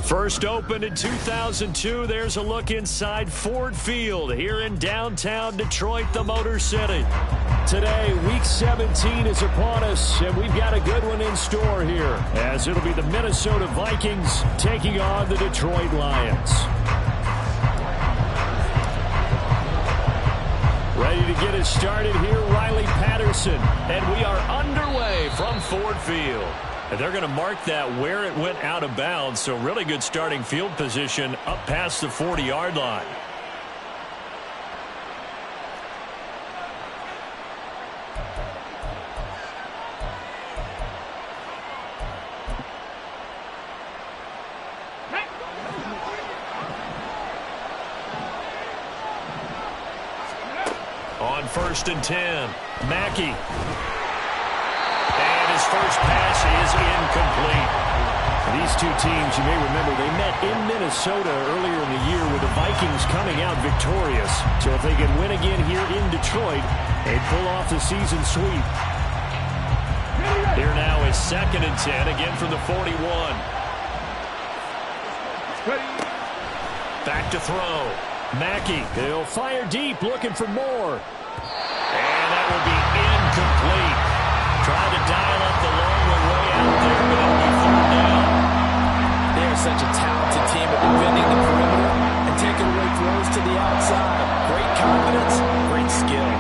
First opened in 2002, there's a look inside Ford Field here in downtown Detroit, the Motor City. Today, Week 17 is upon us, and we've got a good one in store here, as it'll be the Minnesota Vikings taking on the Detroit Lions. Ready to get us started here, Riley Patterson, and we are underway from Ford Field. And they're going to mark that where it went out of bounds, so really good starting field position up past the 40-yard line. On 1st and 10, Mackey. His first pass is incomplete. These two teams, you may remember, they met in Minnesota earlier in the year with the Vikings coming out victorious. So if they can win again here in Detroit, they'd pull off the season sweep. Here now is 2nd and 10, again from the 41. Back to throw. Mackey, he'll fire deep, looking for more. And that will be incomplete. Trying to dial up the long way out there, but it'll be 3rd down. They are such a talented team at defending the perimeter and taking away throws to the outside. Great confidence, great skill.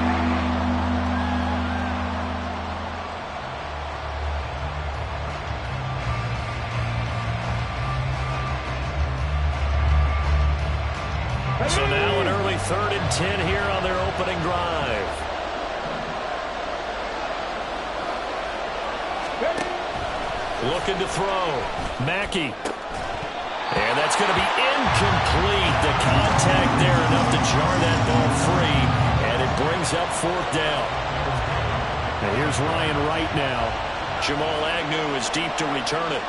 So now an early 3rd and 10 here on their opening drive. Looking to throw. Mackey. And that's going to be incomplete. The contact there enough to jar that ball free. And it brings up 4th down. And here's Ryan Wright now. Jamal Agnew is deep to return it.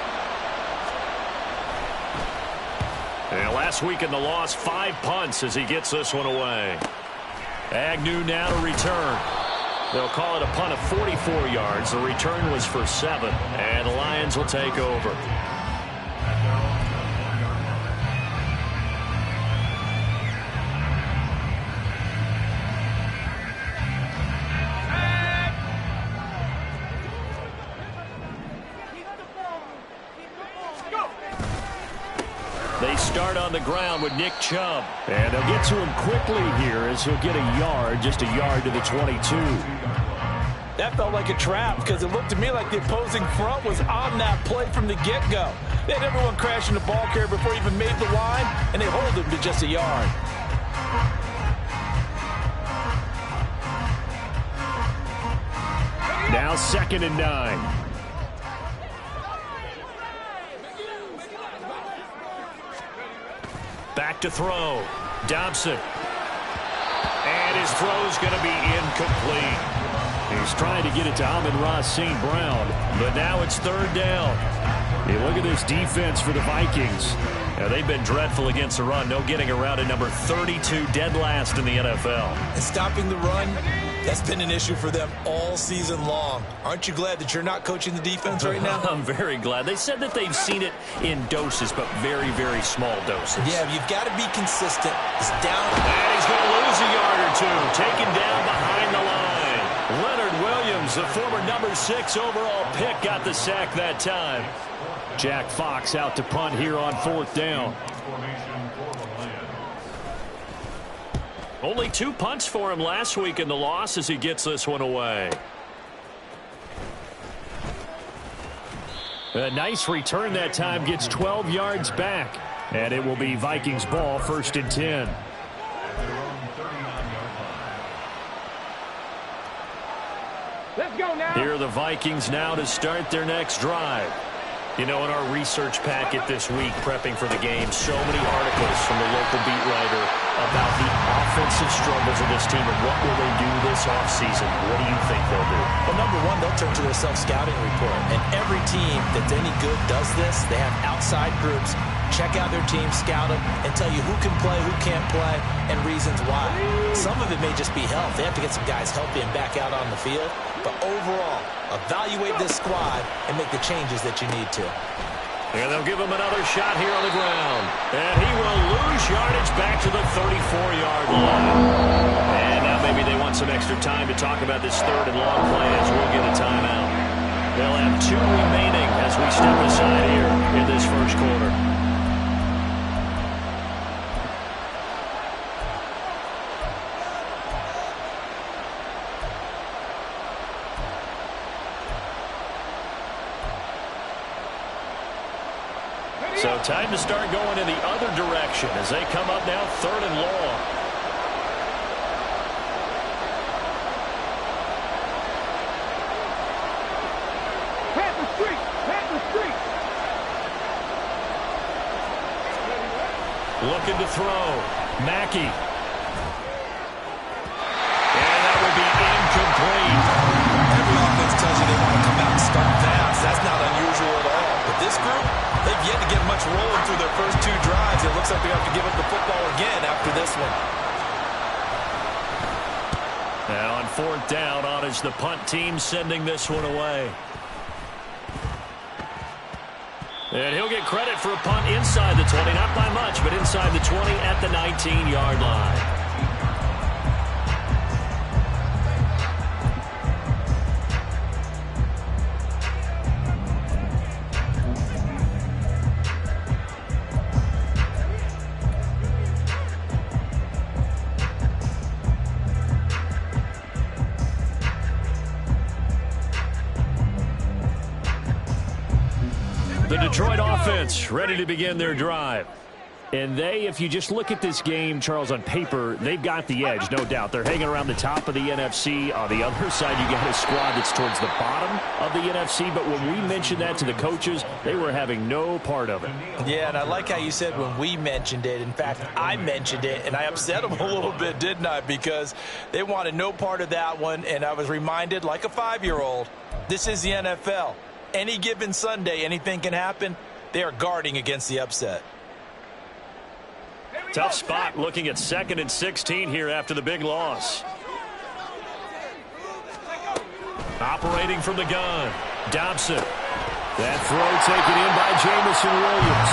And last week in the loss, 5 punts as he gets this one away. Agnew now to return. They'll call it a punt of 44 yards. The return was for 7, and the Lions will take over. They start on the ground with Nick Chubb. And they'll get to him quickly here as he'll get a yard, just a yard to the 22. That felt like a trap because it looked to me like the opposing front was on that play from the get-go. They had everyone crashing the ball carrier before he even made the line, and they hold him to just a yard. Now 2nd and 9. Back to throw. Dobson. And his throw's going to be incomplete. He's trying to get it to Amon-Ra St. Brown, but now it's 3rd down. Hey, look at this defense for the Vikings. Now, they've been dreadful against the run. No getting around at number 32, dead last in the NFL. And stopping the run, that's been an issue for them all season long. Aren't you glad that you're not coaching the defense right now? I'm very glad. They said that they've seen it in doses, but very, very small doses. Yeah, you've got to be consistent. It's down. And he's going to lose a yard or two. Taken down behind the line. Leonard Williams, the former number 6 overall pick, got the sack that time. Jack Fox out to punt here on 4th down. Only 2 punts for him last week in the loss as he gets this one away. A nice return that time, gets 12 yards back. And it will be Vikings ball, 1st and 10. Let's go now. Here are the Vikings now to start their next drive. You know, in our research packet this week, prepping for the game, so many articles from the local beat writer about the offensive struggles of this team and what will they do this offseason. What do you think they'll do? Well, number one, they'll turn to their self-scouting report. And every team that's any good does this. They have outside groups. Check out their team, scout them, and tell you who can play, who can't play, and reasons why. Some of it may just be health. They have to get some guys healthy and back out on the field. But overall, evaluate this squad and make the changes that you need to. And they'll give him another shot here on the ground. And he will lose yardage back to the 34-yard line. And now maybe they want some extra time to talk about this third and long play as we'll get a timeout. They'll have 2 remaining as we step aside here in this first quarter. So time to start going in the other direction as they come up now 3rd and long. Panther Street! Panther Street! Looking to throw. Mackey. And that would be incomplete. Every offense tells you they want to come out and start fast. That's not unusual at all. But this group, they've yet to get much rolling through their first 2 drives. It looks like they have to give up the football again after this one. Now on 4th down, on is the punt team sending this one away. And he'll get credit for a punt inside the 20, not by much, but inside the 20 at the 19-yard line. The Detroit offense ready to begin their drive. And if you just look at this game, Charles, on paper, they've got the edge, no doubt. They're hanging around the top of the NFC. On the other side, you got a squad that's towards the bottom of the NFC. But when we mentioned that to the coaches, they were having no part of it. Yeah, and I like how you said when we mentioned it. In fact, I mentioned it, and I upset them a little bit, didn't I? Because they wanted no part of that one, and I was reminded, like a 5-year-old, this is the NFL. Any given Sunday, anything can happen. They are guarding against the upset. Tough spot looking at 2nd and 16 here after the big loss. Operating from the gun. Dobson. That throw taken in by Jamison Williams.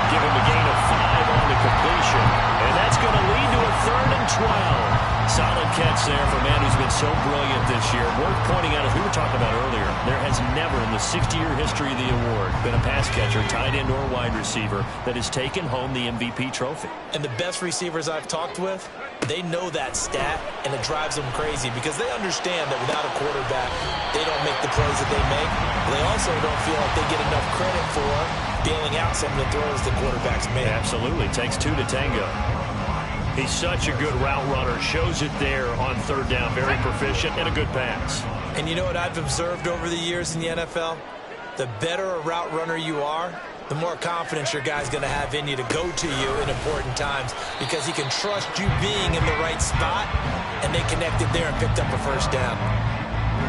Give him a gain of 5 on the completion. And that's going to lead to a 3rd and 12. Solid catch there for a man who's been so brilliant this year. Worth pointing out, as we were talking about earlier, there has never in the 60-year history of the award been a pass catcher, tight end, or wide receiver that has taken home the MVP trophy. And the best receivers I've talked with, they know that stat, and it drives them crazy because they understand that without a quarterback, they don't make the plays that they make. They also don't feel like they get enough credit for bailing out some of the throws the quarterbacks make. Absolutely. Takes 2 to tango. He's such a good route runner. Shows it there on 3rd down. Very proficient and a good pass. And you know what I've observed over the years in the NFL? The better a route runner you are, the more confidence your guy's going to have in you to go to you in important times because he can trust you being in the right spot, and they connected there and picked up a 1st down.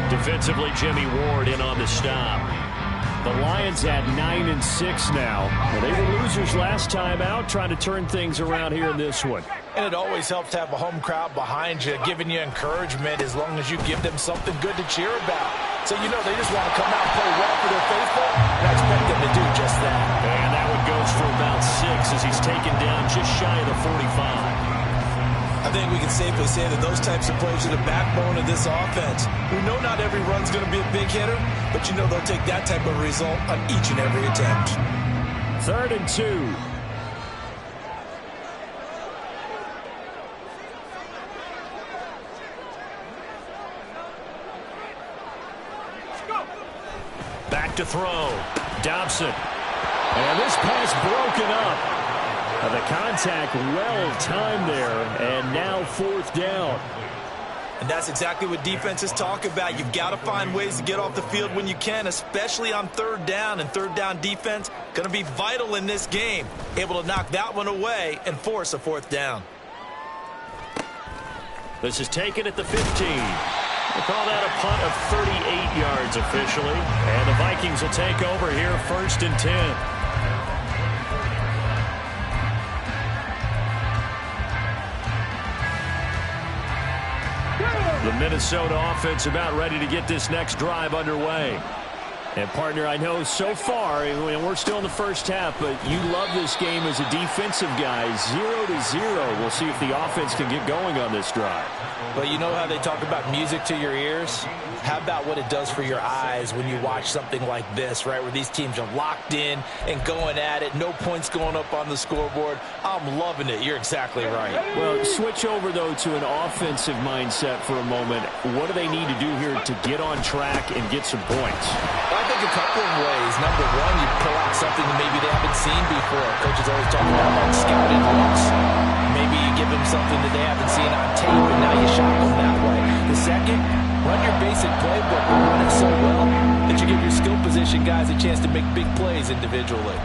Defensively, Jimmy Ward in on the stop. The Lions at 9 and 6 now. Well, they were losers last time out, trying to turn things around here in this one. And it always helps to have a home crowd behind you, giving you encouragement as long as you give them something good to cheer about. So you know they just want to come out and play well for their faithful, and I expect them to do just that. And that one goes for about 6 as he's taken down just shy of the 45. I think we can safely say that those types of plays are the backbone of this offense. We know not every run's going to be a big hitter, but you know they'll take that type of result on each and every attempt. 3rd and 2. Back to throw. Dobson. And this pass broken up. The contact well-timed there, and now 4th down. And that's exactly what defenses talk about. You've got to find ways to get off the field when you can, especially on 3rd down. And 3rd down defense going to be vital in this game. Able to knock that one away and force a 4th down. This is taken at the 15. They call that a punt of 38 yards officially. And the Vikings will take over here 1st and 10. The Minnesota offense about ready to get this next drive underway. And, partner, I know so far, and we're still in the first half, but you love this game as a defensive guy. 0-0. We'll see if the offense can get going on this drive. But you know how they talk about music to your ears? How about what it does for your eyes when you watch something like this, right, where these teams are locked in and going at it, no points going up on the scoreboard? I'm loving it. You're exactly right. Well, switch over, though, to an offensive mindset for a moment. What do they need to do here to get on track and get some points? I think a couple of ways. Number one, you pull out something that maybe they haven't seen before. Coaches always talk about like scouted looks. Maybe you give them something that they haven't seen on tape, and now you shock them that way. The second, run your basic playbook, but run it so well that you give your skill position guys a chance to make big plays individually.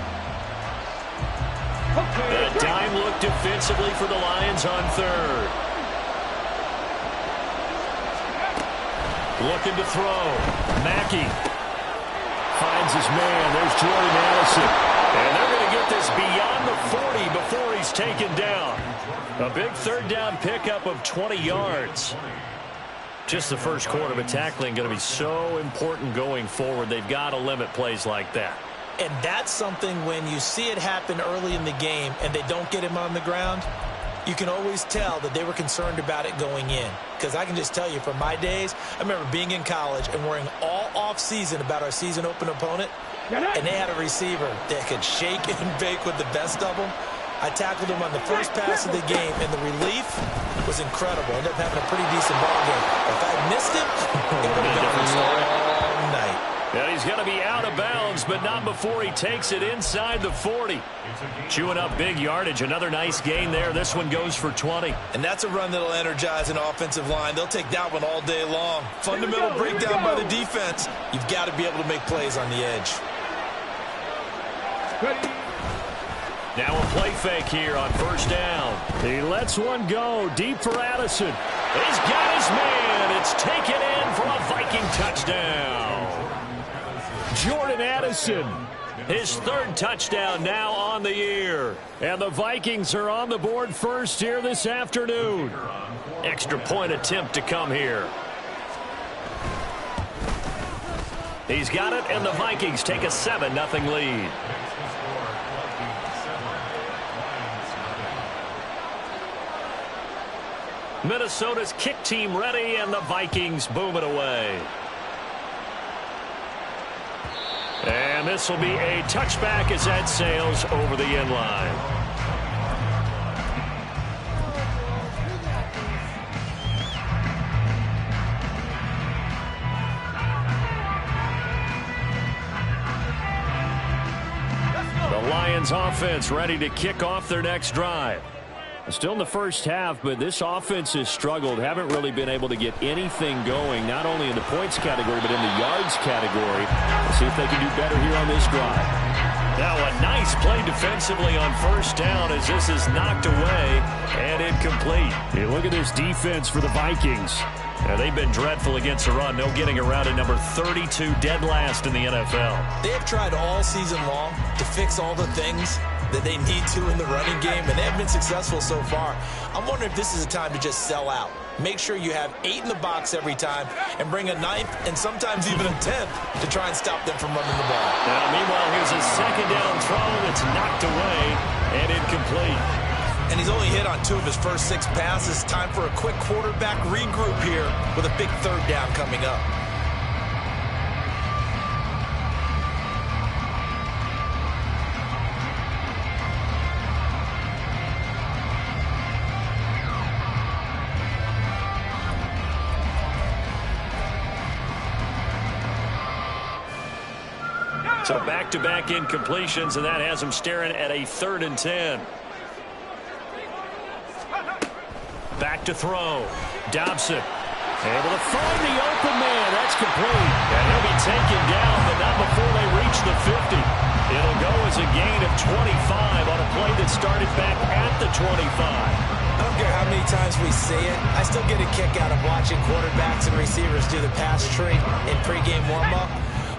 A dime look defensively for the Lions on third. Looking to throw. Mackey finds his man. There's Jordan Addison. And they're going to get this beyond the 40 before he's taken down. A big third down pickup of 20 yards. Just the first quarter, but tackling going to be so important going forward. They've got to limit plays like that. And that's something when you see it happen early in the game and they don't get him on the ground, you can always tell that they were concerned about it going in. Because I can just tell you from my days, I remember being in college and worrying all off-season about our season open opponent, and they had a receiver that could shake and bake with the best of them. I tackled him on the first pass of the game, and the relief was incredible. Ended up having a pretty decent ball game. If I missed him, it would have been a long night. And he's going to be out of bounds, but not before he takes it inside the 40. Chewing up big yardage. Another nice gain there. This one goes for 20. And that's a run that'll energize an offensive line. They'll take that one all day long. Fundamental breakdown by the defense. You've got to be able to make plays on the edge. Now a play fake here on first down. He lets one go deep for Addison. He's got his man. It's taken in for a Viking touchdown. Jordan Addison, his third touchdown now on the year. And the Vikings are on the board first here this afternoon. Extra point attempt to come here. He's got it, and the Vikings take a 7-0 lead. Minnesota's kick team ready, and the Vikings boom it away. And this will be a touchback as that sails over the end line. The Lions offense ready to kick off their next drive. Still in the first half, but this offense has struggled. Haven't really been able to get anything going, not only in the points category, but in the yards category. We'll see if they can do better here on this drive. Now a nice play defensively on first down as this is knocked away and incomplete. Hey, look at this defense for the Vikings. Now, they've been dreadful against the run. No getting around at number 32, dead last in the NFL. They have tried all season long to fix all the things that they need to in the running game, and they have been successful so far. I'm wondering if this is a time to just sell out. Make sure you have 8 in the box every time and bring a 9th and sometimes even a 10th to try and stop them from running the ball. Now, meanwhile, here's a second down throw that's knocked away and incomplete. And he's only hit on 2 of his first 6 passes. Time for a quick quarterback regroup here with a big third down coming up. So back-to-back incompletions, and that has him staring at a 3rd and 10. Back to throw. Dobson able to find the open man. That's complete. And he'll be taken down, but not before they reach the 50. It'll go as a gain of 25 on a play that started back at the 25. I don't care how many times we see it. I still get a kick out of watching quarterbacks and receivers do the pass tree in pregame warm-up.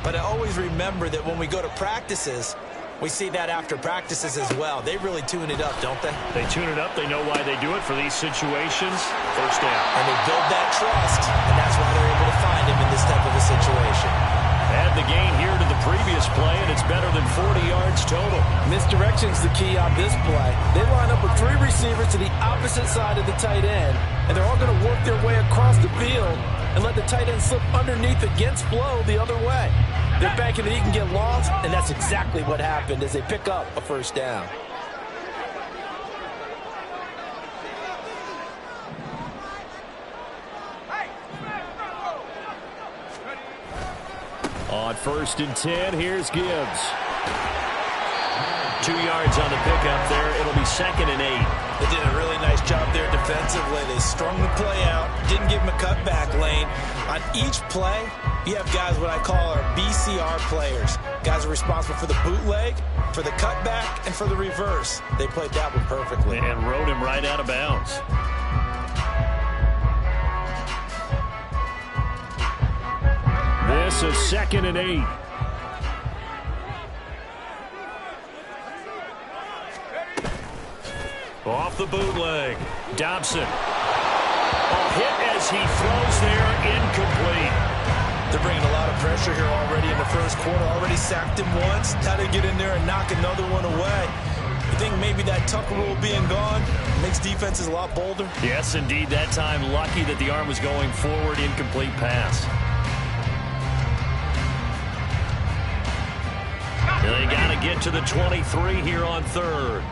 But I always remember that when we go to practices, we see that after practices as well. They really tune it up, don't they? They tune it up. They know why they do it for these situations. First down. And they build that trust, and that's why they're able to find him in this type of a situation. Add the gain here to the previous play, and it's better than 40 yards total. Misdirection's the key on this play. They line up with 3 receivers to the opposite side of the tight end, and they're all going to work their way across the field and let the tight end slip underneath against flow the other way. They're banking that he can get lost, and that's exactly what happened as they pick up a first down. On 1st and 10, here's Gibbs. 2 yards on the pickup there. It'll be 2nd and 8. They did a really nice job there defensively. They strung the play out, didn't give him a cutback lane. On each play, you have guys what I call our BCR players. Guys are responsible for the bootleg, for the cutback, and for the reverse. They played that one perfectly. And rode him right out of bounds. This is 2nd and 8. Off the bootleg. Dobson. Hit as he throws there, incomplete. They're bringing a lot of pressure here already in the first quarter. Already sacked him once. How to get in there and knock another one away. You think maybe that Tucker rule being gone makes defenses a lot bolder? Yes, indeed. That time, lucky that the arm was going forward. Incomplete pass. They got to get to the 23 here on 3rd.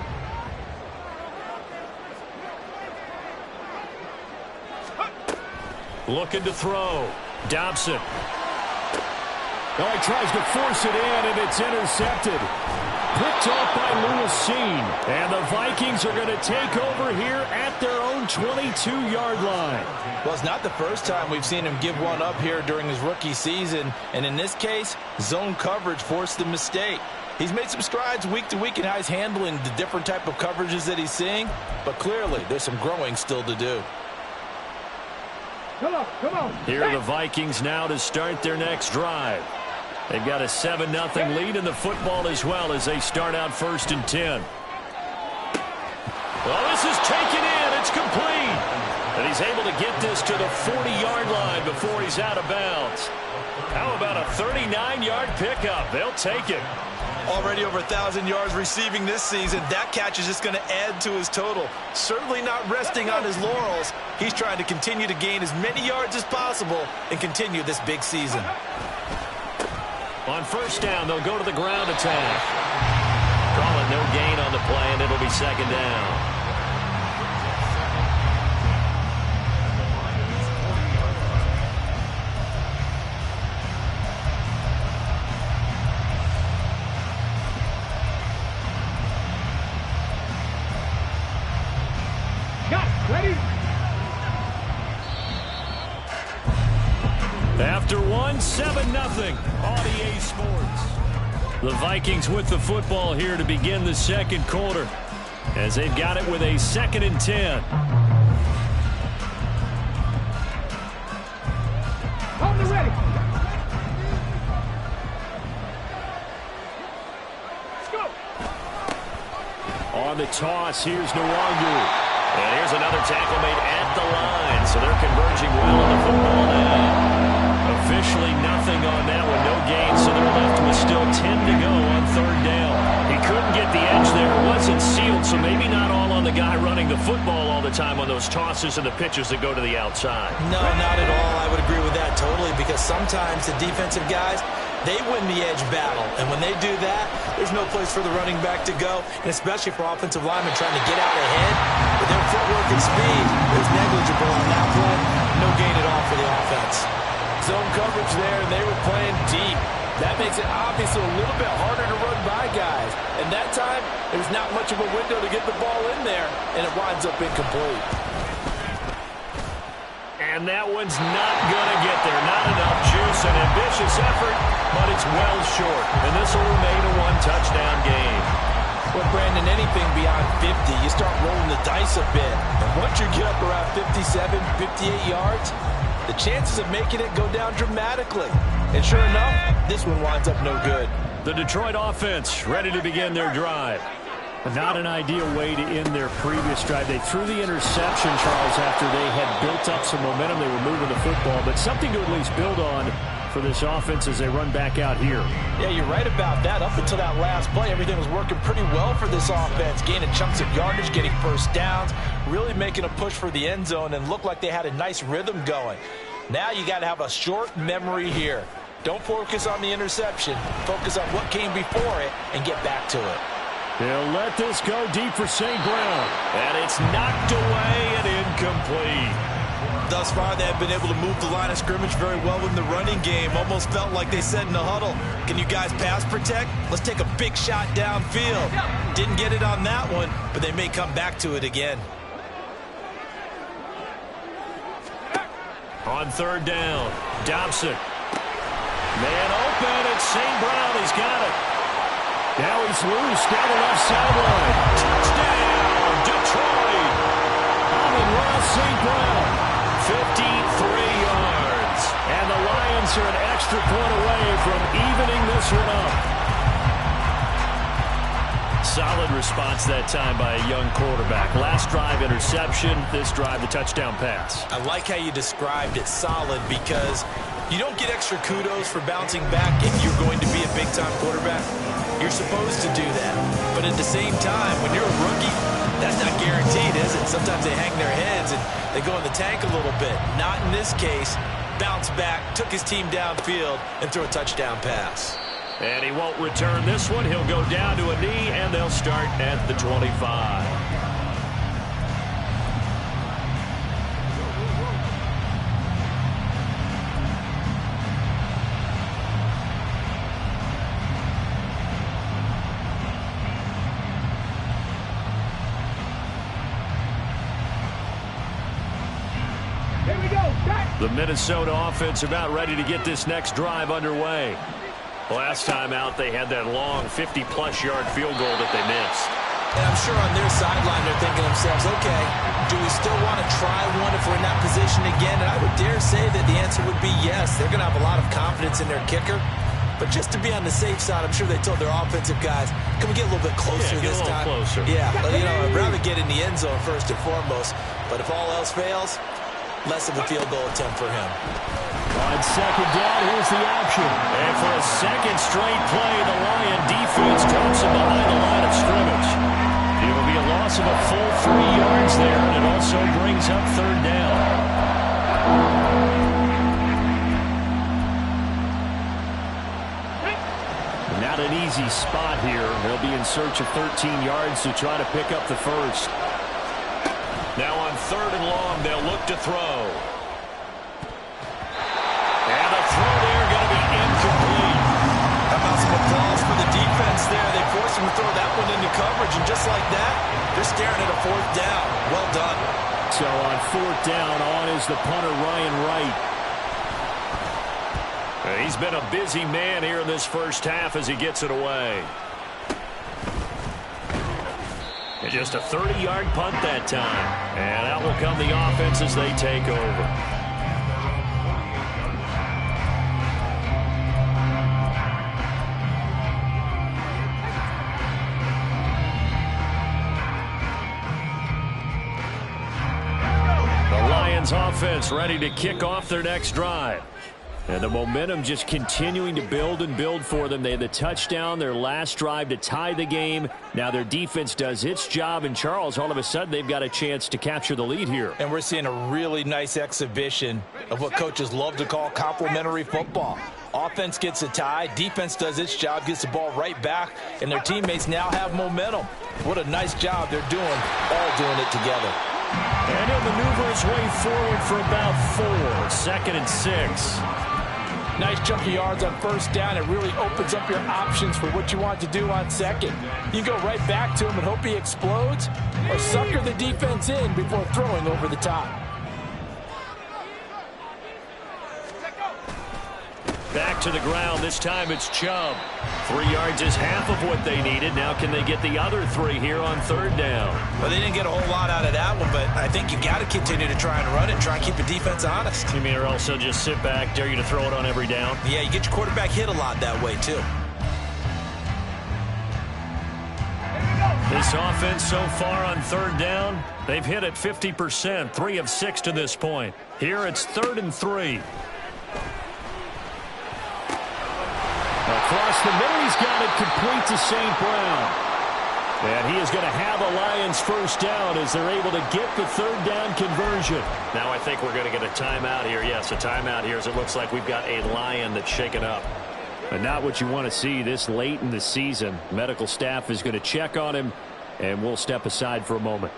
Looking to throw. Dobson. Oh, he tries to force it in, and it's intercepted. Picked off by Lewis-Seen. And the Vikings are going to take over here at their own 22-yard line. Well, it's not the first time we've seen him give one up here during his rookie season. And in this case, zone coverage forced the mistake. He's made some strides week to week in how he's handling the different type of coverages that he's seeing. But clearly, there's some growing still to do. Come on. Here are the Vikings now to start their next drive. They've got a 7-0 lead in the football as well as they start out 1st and 10. Well, this is taken in. It's complete. And he's able to get this to the 40-yard line before he's out of bounds. How about a 39-yard pickup? They'll take it. Already over 1,000 yards receiving this season. That catch is just going to add to his total. Certainly not resting on his laurels. He's trying to continue to gain as many yards as possible and continue this big season. On 1st down, they'll go to the ground attack. Calling no gain on the play, and it'll be 2nd down. After 7-0, RDA Sports. The Vikings with the football here to begin the 2nd quarter as they've got it with a 2nd and 10. Hold it ready. Let's go. On the toss, here's Nwangu. And here's another tackle made at the line, so they're converging well on the football now. Officially nothing on that one, no gain, so they're left with still 10 to go on 3rd down. He couldn't get the edge there, it wasn't sealed, so maybe not all on the guy running the football all the time on those tosses and the pitches that go to the outside. No, not at all. I would agree with that totally, because sometimes the defensive guys, they win the edge battle, and when they do that, there's no place for the running back to go, and especially for offensive linemen trying to get out ahead. With their footwork and speed, it was negligible on that play. No gain at all for the offense. Zone coverage there, and they were playing deep. That makes it obviously a little bit harder to run by guys. And that time, there's not much of a window to get the ball in there, and it winds up incomplete. And that one's not going to get there. Not enough juice, an ambitious effort, but it's well short. And this will remain a one-touchdown game. Well, Brandon, anything beyond 50, you start rolling the dice a bit. And once you get up around 57, 58 yards, the chances of making it go down dramatically. And sure enough, this one winds up no good. The Detroit offense ready to begin their drive. Not an ideal way to end their previous drive. They threw the interception, Charles, after they had built up some momentum. They were moving the football, but something to at least build on for this offense as they run back out here. Yeah, you're right about that. Up until that last play, everything was working pretty well for this offense. Gaining chunks of yardage, getting first downs, really making a push for the end zone, and looked like they had a nice rhythm going. Now you got to have a short memory here. Don't focus on the interception. Focus on what came before it and get back to it. They'll let this go deep for St. Brown. And it's knocked away and incomplete. Thus far, they have been able to move the line of scrimmage very well in the running game. Almost felt like they said in the huddle, can you guys pass protect? Let's take a big shot downfield. Didn't get it on that one, but they may come back to it again. On third down, Dobson. Man open, it's St. Brown. He's got it. Now he's loose down the left sideline. Touchdown, Detroit. Amon-Ra St. Brown, 53 yards. And the Lions are an extra point away from evening this one up. Solid response that time by a young quarterback. Last drive, interception. This drive, the touchdown pass. I like how you described it, solid, because you don't get extra kudos for bouncing back if you're going to be a big-time quarterback. You're supposed to do that. But at the same time, when you're a rookie, that's not guaranteed, is it? Sometimes they hang their heads and they go in the tank a little bit. Not in this case. Bounce back, took his team downfield, and threw a touchdown pass. And he won't return this one. He'll go down to a knee, and they'll start at the 25. The Minnesota offense about ready to get this next drive underway. Last time out, they had that long 50-plus yard field goal that they missed. And I'm sure on their sideline they're thinking to themselves, okay, do we still want to try one if we're in that position again? And I would dare say that the answer would be yes. They're going to have a lot of confidence in their kicker. But just to be on the safe side, I'm sure they told their offensive guys, can we get a little bit closer this time? Closer. Yeah, you know, I'd rather get in the end zone first and foremost. But if all else fails, less of a field goal attempt for him. On second down, here's the option. And for a second straight play, the Lion defense drops him behind the line of scrimmage. It will be a loss of a full 3 yards there, and it also brings up third down. Not an easy spot here. They'll be in search of 13 yards to try to pick up the first. Now on third and long, they'll look to throw. And the throw there going to be incomplete. How about some applause for the defense there? They forced him to throw that one into coverage, and just like that, they're staring at a fourth down. Well done. So on fourth down, on is the punter, Ryan Wright. He's been a busy man here in this first half as he gets it away. And just a 30-yard punt that time. And out will come the offense as they take over. The Lions offense ready to kick off their next drive. And the momentum just continuing to build and build for them. They had the touchdown, their last drive to tie the game. Now their defense does its job, and Charles, all of a sudden, they've got a chance to capture the lead here. And we're seeing a really nice exhibition of what coaches love to call complementary football. Offense gets a tie, defense does its job, gets the ball right back, and their teammates now have momentum. What a nice job they're doing, all doing it together. And he'll maneuver his way forward for about 4. Second and 6. Nice chunk of yards on first down. It really opens up your options for what you want to do on second. You can go right back to him and hope he explodes, or sucker the defense in before throwing over the top. Back to the ground. This time it's Chubb. 3 yards is half of what they needed. Now can they get the other 3 here on third down? Well, they didn't get a whole lot out of that one, but I think you got to continue to try and run it, try and keep the defense honest. You mean or also just sit back, dare you to throw it on every down? Yeah, you get your quarterback hit a lot that way, too. This offense so far on third down, they've hit it 50%, 3 of 6 to this point. Here it's 3rd and 3. Across the middle, he's got it complete to St. Brown. And he is going to have a Lions first down as they're able to get the third down conversion. Now I think we're going to get a timeout here. Yes, a timeout here as it looks like we've got a Lion that's shaken up. And not what you want to see this late in the season. Medical staff is going to check on him, and we'll step aside for a moment.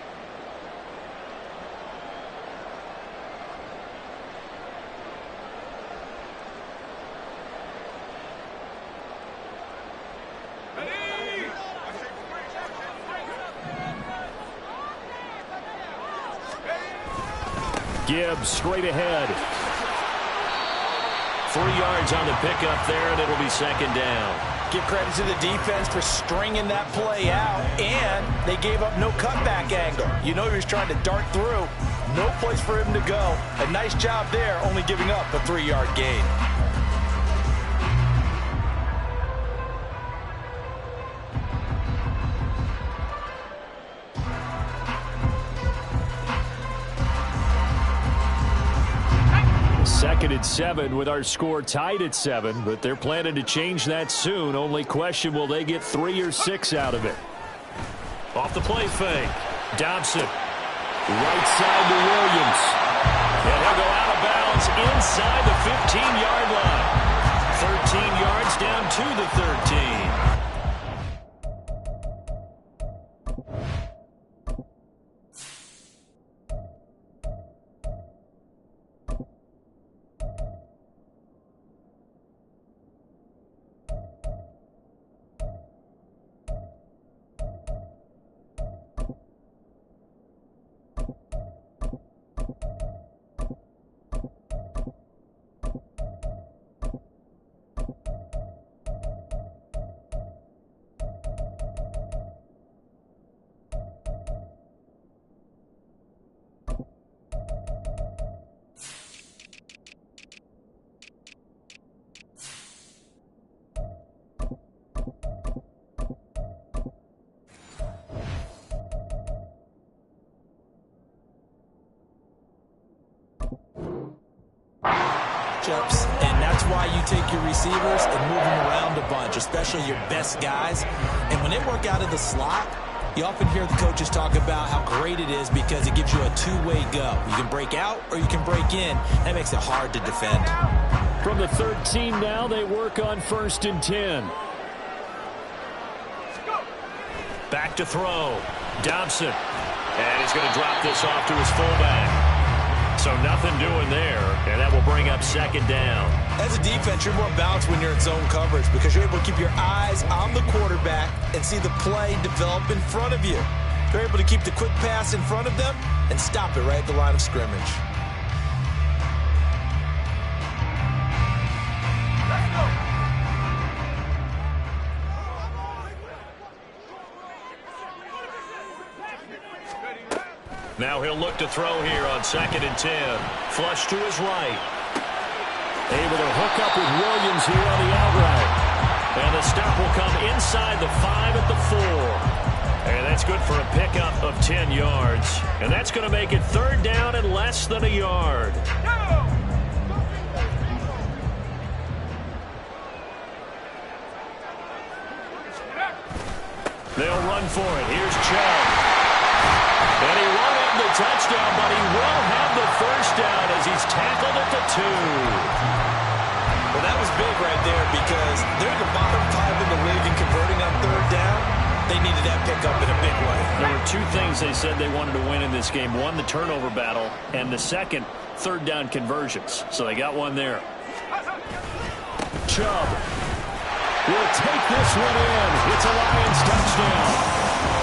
Gibbs straight ahead. 3 yards on the pickup there, and it'll be second down. Give credit to the defense for stringing that play out, and they gave up no cutback angle. You know he was trying to dart through. No place for him to go. A nice job there, only giving up a 3-yard gain. Second and 7 with our score tied at 7, but they're planning to change that soon. Only question, will they get 3 or 6 out of it? Off the play fake. Dobson. Right side to Williams. And he'll go out of bounds inside the 15-yard line. 13 yards down to the 13. And that's why you take your receivers and move them around a bunch, especially your best guys. And when they work out of the slot, you often hear the coaches talk about how great it is because it gives you a two-way go. You can break out or you can break in. That makes it hard to defend. From the 13 now, they work on 1st and 10. Back to throw. Dobson. And he's going to drop this off to his fullback. So nothing doing there, and that will bring up second down. As a defense, you're more balanced when you're in zone coverage because you're able to keep your eyes on the quarterback and see the play develop in front of you. You're able to keep the quick pass in front of them and stop it right at the line of scrimmage. Now he'll look to throw here on 2nd and 10. Flush to his right. Able to hook up with Williams here on the out route. And the stop will come inside the 5 at the 4. And that's good for a pickup of 10 yards. And that's going to make it 3rd down and less than a yard. They'll run for it. Here's Chubb. And he won't have the touchdown, but he will have the first down as he's tackled at the 2. Well, that was big right there because they're the bottom 5 in the league in converting on 3rd down. They needed that pickup in a big way. There were 2 things they said they wanted to win in this game. One, the turnover battle, and the second, 3rd down conversions. So they got one there. Chubb will take this one in. It's a Lions touchdown.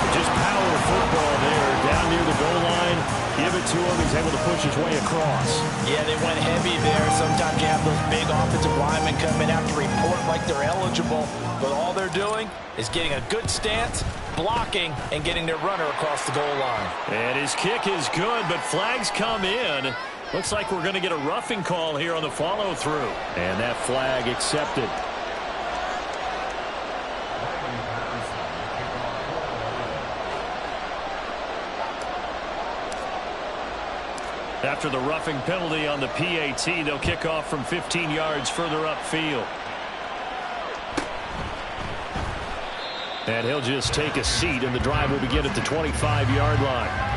Just power football there, down near the goal line. Give it to him. He's able to push his way across. Yeah, they went heavy there. Sometimes you have those big offensive linemen come in, have to report like they're eligible. But all they're doing is getting a good stance, blocking, and getting their runner across the goal line. And his kick is good, but flags come in. Looks like we're going to get a roughing call here on the follow-through. And that flag accepted. After the roughing penalty on the PAT, they'll kick off from 15 yards further upfield. And he'll just take a seat, and the drive will begin at the 25-yard line.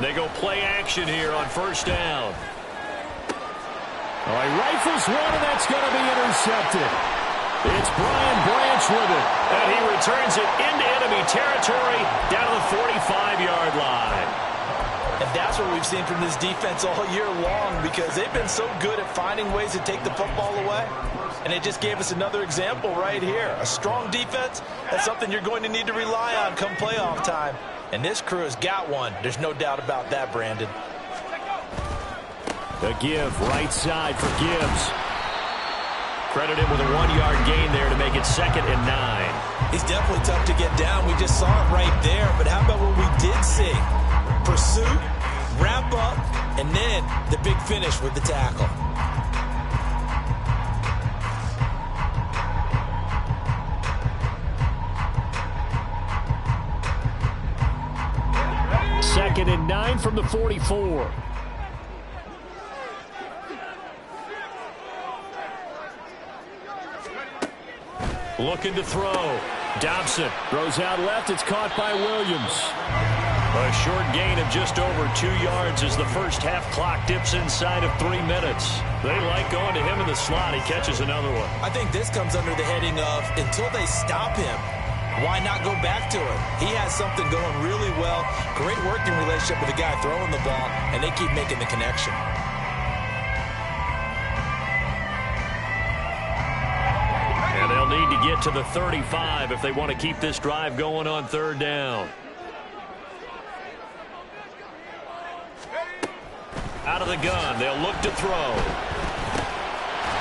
They go play action here on first down. He rifles one, and that's going to be intercepted. It's Brian Branch with it, and he returns it into enemy territory down to the 45-yard line. And that's what we've seen from this defense all year long, because they've been so good at finding ways to take the football away. And it just gave us another example right here. A strong defense, that's something you're going to need to rely on come playoff time. And this crew has got one. There's no doubt about that, Brandon. The give, right side for Gibbs. Credit him with a 1-yard gain there to make it 2nd and 9. He's definitely tough to get down. We just saw it right there. But how about what we did see? Pursuit, wrap up, and then the big finish with the tackle. Second and 9 from the 44. Looking to throw. Dobson throws out left. It's caught by Williams. A short gain of just over 2 yards as the first half clock dips inside of 3 minutes. They like going to him in the slot. He catches another one. I think this comes under the heading of until they stop him, why not go back to it? He has something going really well. Great working relationship with the guy throwing the ball, and they keep making the connection. And they'll need to get to the 35 if they want to keep this drive going on 3rd down. Out of the gun, they'll look to throw.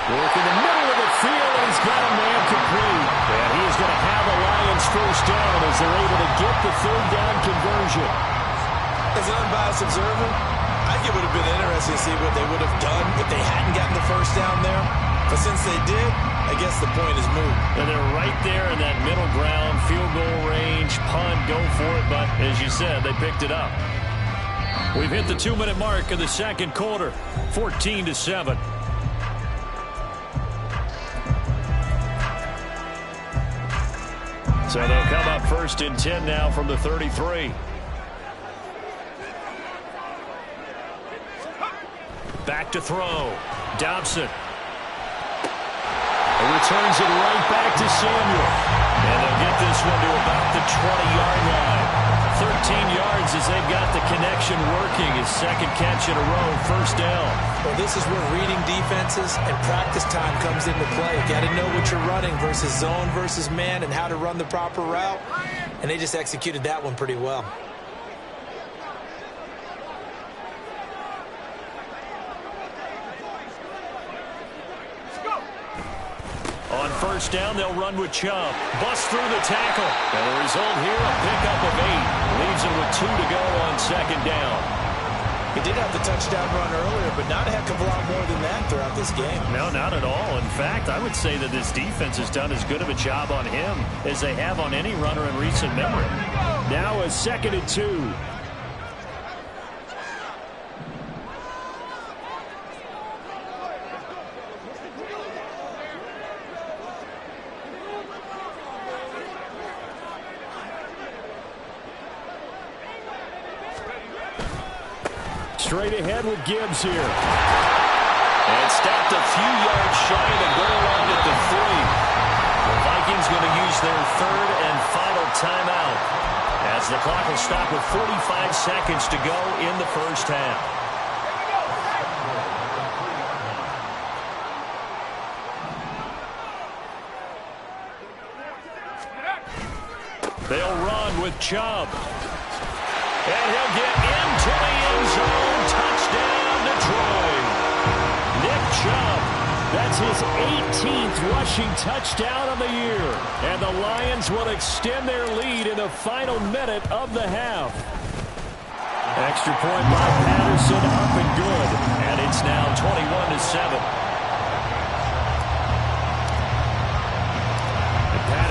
Work in the middle of the field, and he's got a man complete. And he is going to have the Lions first down as they're able to get the 3rd down conversion. As an unbiased observer, I think it would have been interesting to see what they would have done if they hadn't gotten the first down there. But since they did, I guess the point is moot. And they're right there in that middle ground, field goal range, punt, go for it. But as you said, they picked it up. We've hit the 2-minute mark of the second quarter, 14-7. So they'll come up 1st and 10 now from the 33. Back to throw. Dobson. Returns it right back to Samuel. And they'll get this one to about the 20-yard line. 13 yards as they've got the connection working. His 2nd catch in a row, 1st down. Well, this is where reading defenses and practice time comes into play. You got to know what you're running versus zone versus man and how to run the proper route. And they just executed that one pretty well. On 1st down, they'll run with Chubb. Bust through the tackle. And the result here, a pickup of 8. Leaves it with 2 to go on 2nd down. He did have the touchdown run earlier, but not a heck of a lot more than that throughout this game. No, not at all. In fact, I would say that this defense has done as good of a job on him as they have on any runner in recent memory. Now a 2nd and 2. Straight ahead with Gibbs here. And stopped a few yards shy of the goal line at the 3. The Vikings going to use their 3rd and final timeout as the clock will stop with 45 seconds to go in the first half. They'll run with Chubb. And he'll get into the end zone. Touchdown, Detroit. Nick Chubb. That's his 18th rushing touchdown of the year. And the Lions will extend their lead in the final minute of the half. Extra point by Patterson, up and good. And it's now 21-7.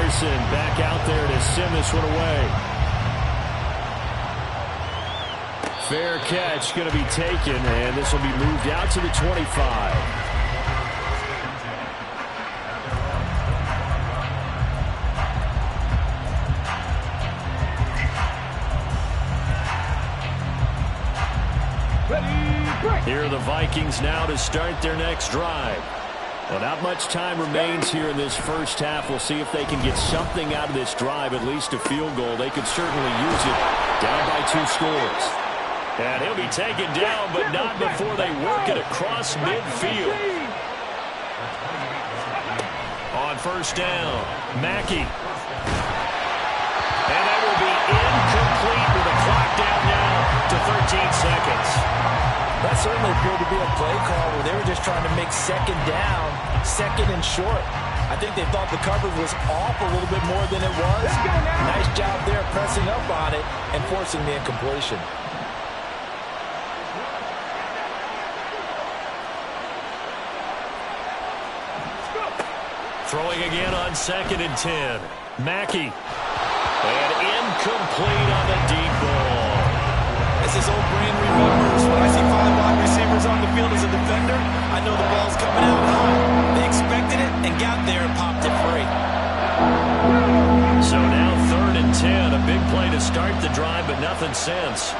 Anderson back out there to send this one away. Fair catch going to be taken, and this will be moved out to the 25. Here are the Vikings now to start their next drive. Well, not much time remains here in this first half. We'll see if they can get something out of this drive, at least a field goal. They could certainly use it. Down by 2 scores. And he'll be taken down, but not before they work it across midfield. On first down, Mackey. And that will be incomplete with the clock down now to 13 seconds. That certainly appeared to be a play call where they were just trying to make second down, second and short. I think they thought the coverage was off a little bit more than it was. Nice job there pressing up on it and forcing the incompletion. Throwing again on 2nd and 10. Mackey. And incomplete on the deep ball. As his old brain remembers, when I see 5 wide receivers on the field as a defender, I know the ball's coming out high. They expected it and got there and popped it free. So now 3rd and 10. A big play to start the drive, but nothing since.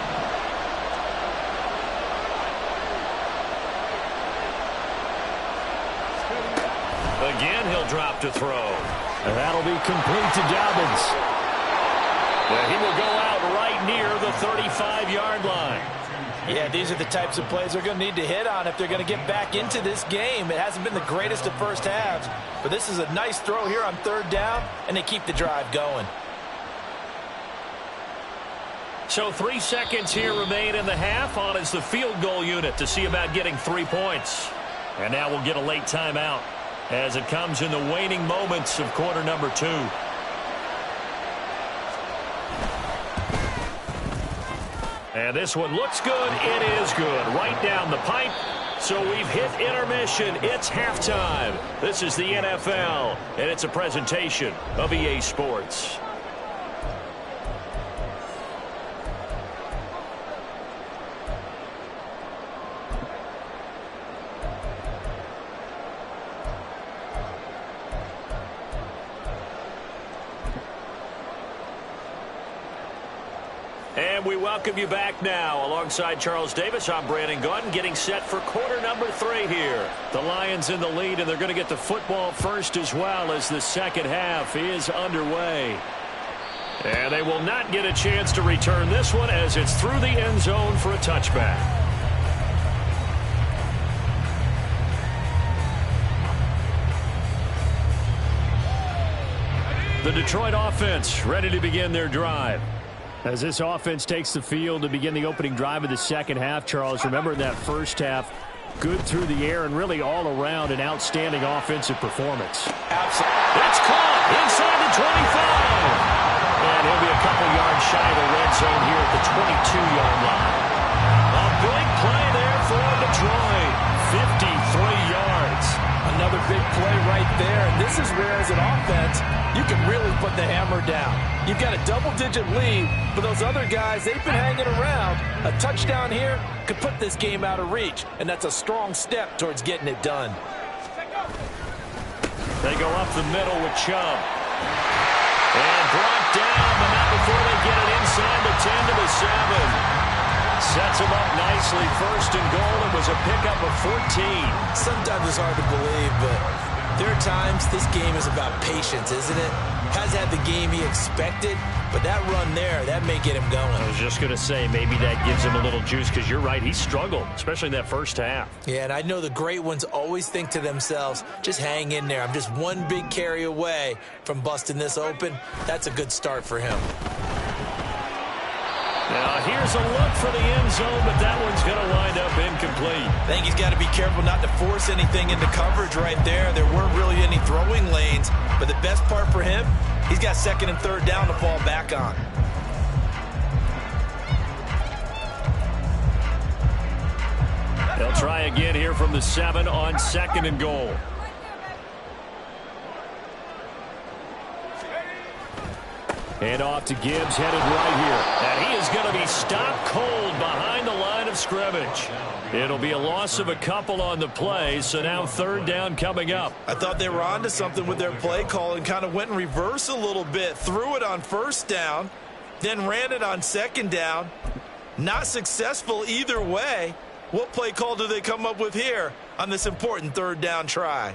Again, he'll drop to throw. And that'll be complete to Dobbins. Well, he will go out right near the 35-yard line. Yeah, these are the types of plays they're going to need to hit on if they're going to get back into this game. It hasn't been the greatest of first halves, but this is a nice throw here on 3rd down, and they keep the drive going. So 3 seconds here remain in the half. On is the field goal unit to see about getting 3 points. And now we'll get a late timeout as it comes in the waning moments of quarter number 2. And this one looks good. It is good. Right down the pipe. So we've hit intermission. It's halftime. This is the NFL, and it's a presentation of EA Sports. And we welcome you back now. Alongside Charles Davis, I'm Brandon Gaudin, getting set for quarter number 3 here. The Lions in the lead, and they're going to get the football first as well as the second half is underway. And they will not get a chance to return this one as it's through the end zone for a touchback. The Detroit offense ready to begin their drive. As this offense takes the field to begin the opening drive of the second half, Charles, remember in that first half, good through the air and really all around an outstanding offensive performance. Absolutely. It's caught inside the 25. And he'll be a couple yards shy of the red zone here at the 22-yard line. A big play there for Detroit. 53 yards. Another big play right there. And this is where, as an offense, you can really put the hammer down. You've got a double-digit lead, but those other guys, they've been hanging around. A touchdown here could put this game out of reach, and that's a strong step towards getting it done. They go up the middle with Chubb. And brought down, but not before they get it inside the 10 to the 7. Sets him up nicely. First and goal. It was a pickup of 14. Sometimes it's hard to believe, but there are times this game is about patience, isn't it? Has had the game he expected, but that run there, that may get him going. I was just going to say, maybe that gives him a little juice, because you're right, he struggled, especially in that first half. Yeah, and I know the great ones always think to themselves, just hang in there. I'm just one big carry away from busting this open. That's a good start for him. Now here's a look for the end zone, but that one's going to wind up incomplete. I think he's got to be careful not to force anything into coverage right there. There weren't really any throwing lanes, but the best part for him, he's got 2nd and 3rd down to fall back on. They'll try again here from the 7 on 2nd and goal. And off to Gibbs, headed right here. And he is going to be stopped cold behind the line of scrimmage. It'll be a loss of a couple on the play, so now third down coming up. I thought they were onto something with their play call and kind of went in reverse a little bit. Threw it on first down, then ran it on second down. Not successful either way. What play call do they come up with here on this important third down try?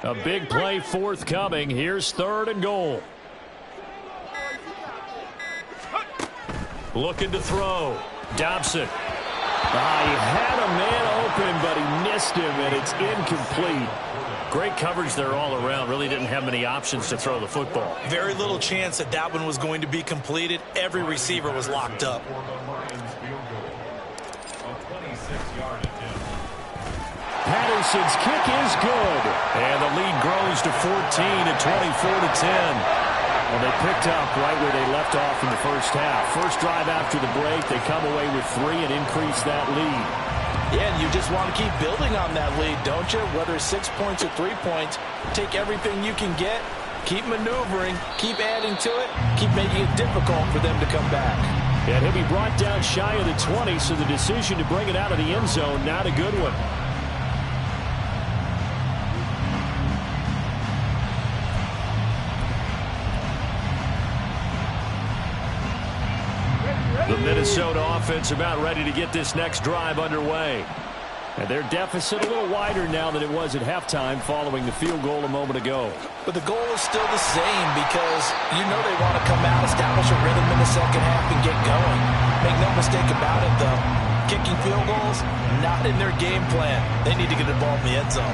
A big play forthcoming. Here's third and goal. Looking to throw. Dobson. He had a man open, but he missed him, and it's incomplete. Great coverage there all around. Really didn't have many options to throw the football. Very little chance that that one was going to be completed. Every receiver was locked up. Patterson's kick is good. And the lead grows to 14 at 24-10. Well, they picked up right where they left off in the first half. First drive after the break, they come away with 3 and increase that lead. Yeah, and you just want to keep building on that lead, don't you? Whether it's 6 points or 3 points, take everything you can get, keep maneuvering, keep adding to it, keep making it difficult for them to come back. And he'll be brought down shy of the 20, so the decision to bring it out of the end zone, not a good one. The Minnesota offense about ready to get this next drive underway. And their deficit a little wider now than it was at halftime following the field goal a moment ago. But the goal is still the same because you know they want to come out, establish a rhythm in the second half, and get going. Make no mistake about it, though. Kicking field goals, not in their game plan. They need to get the ball in the end zone.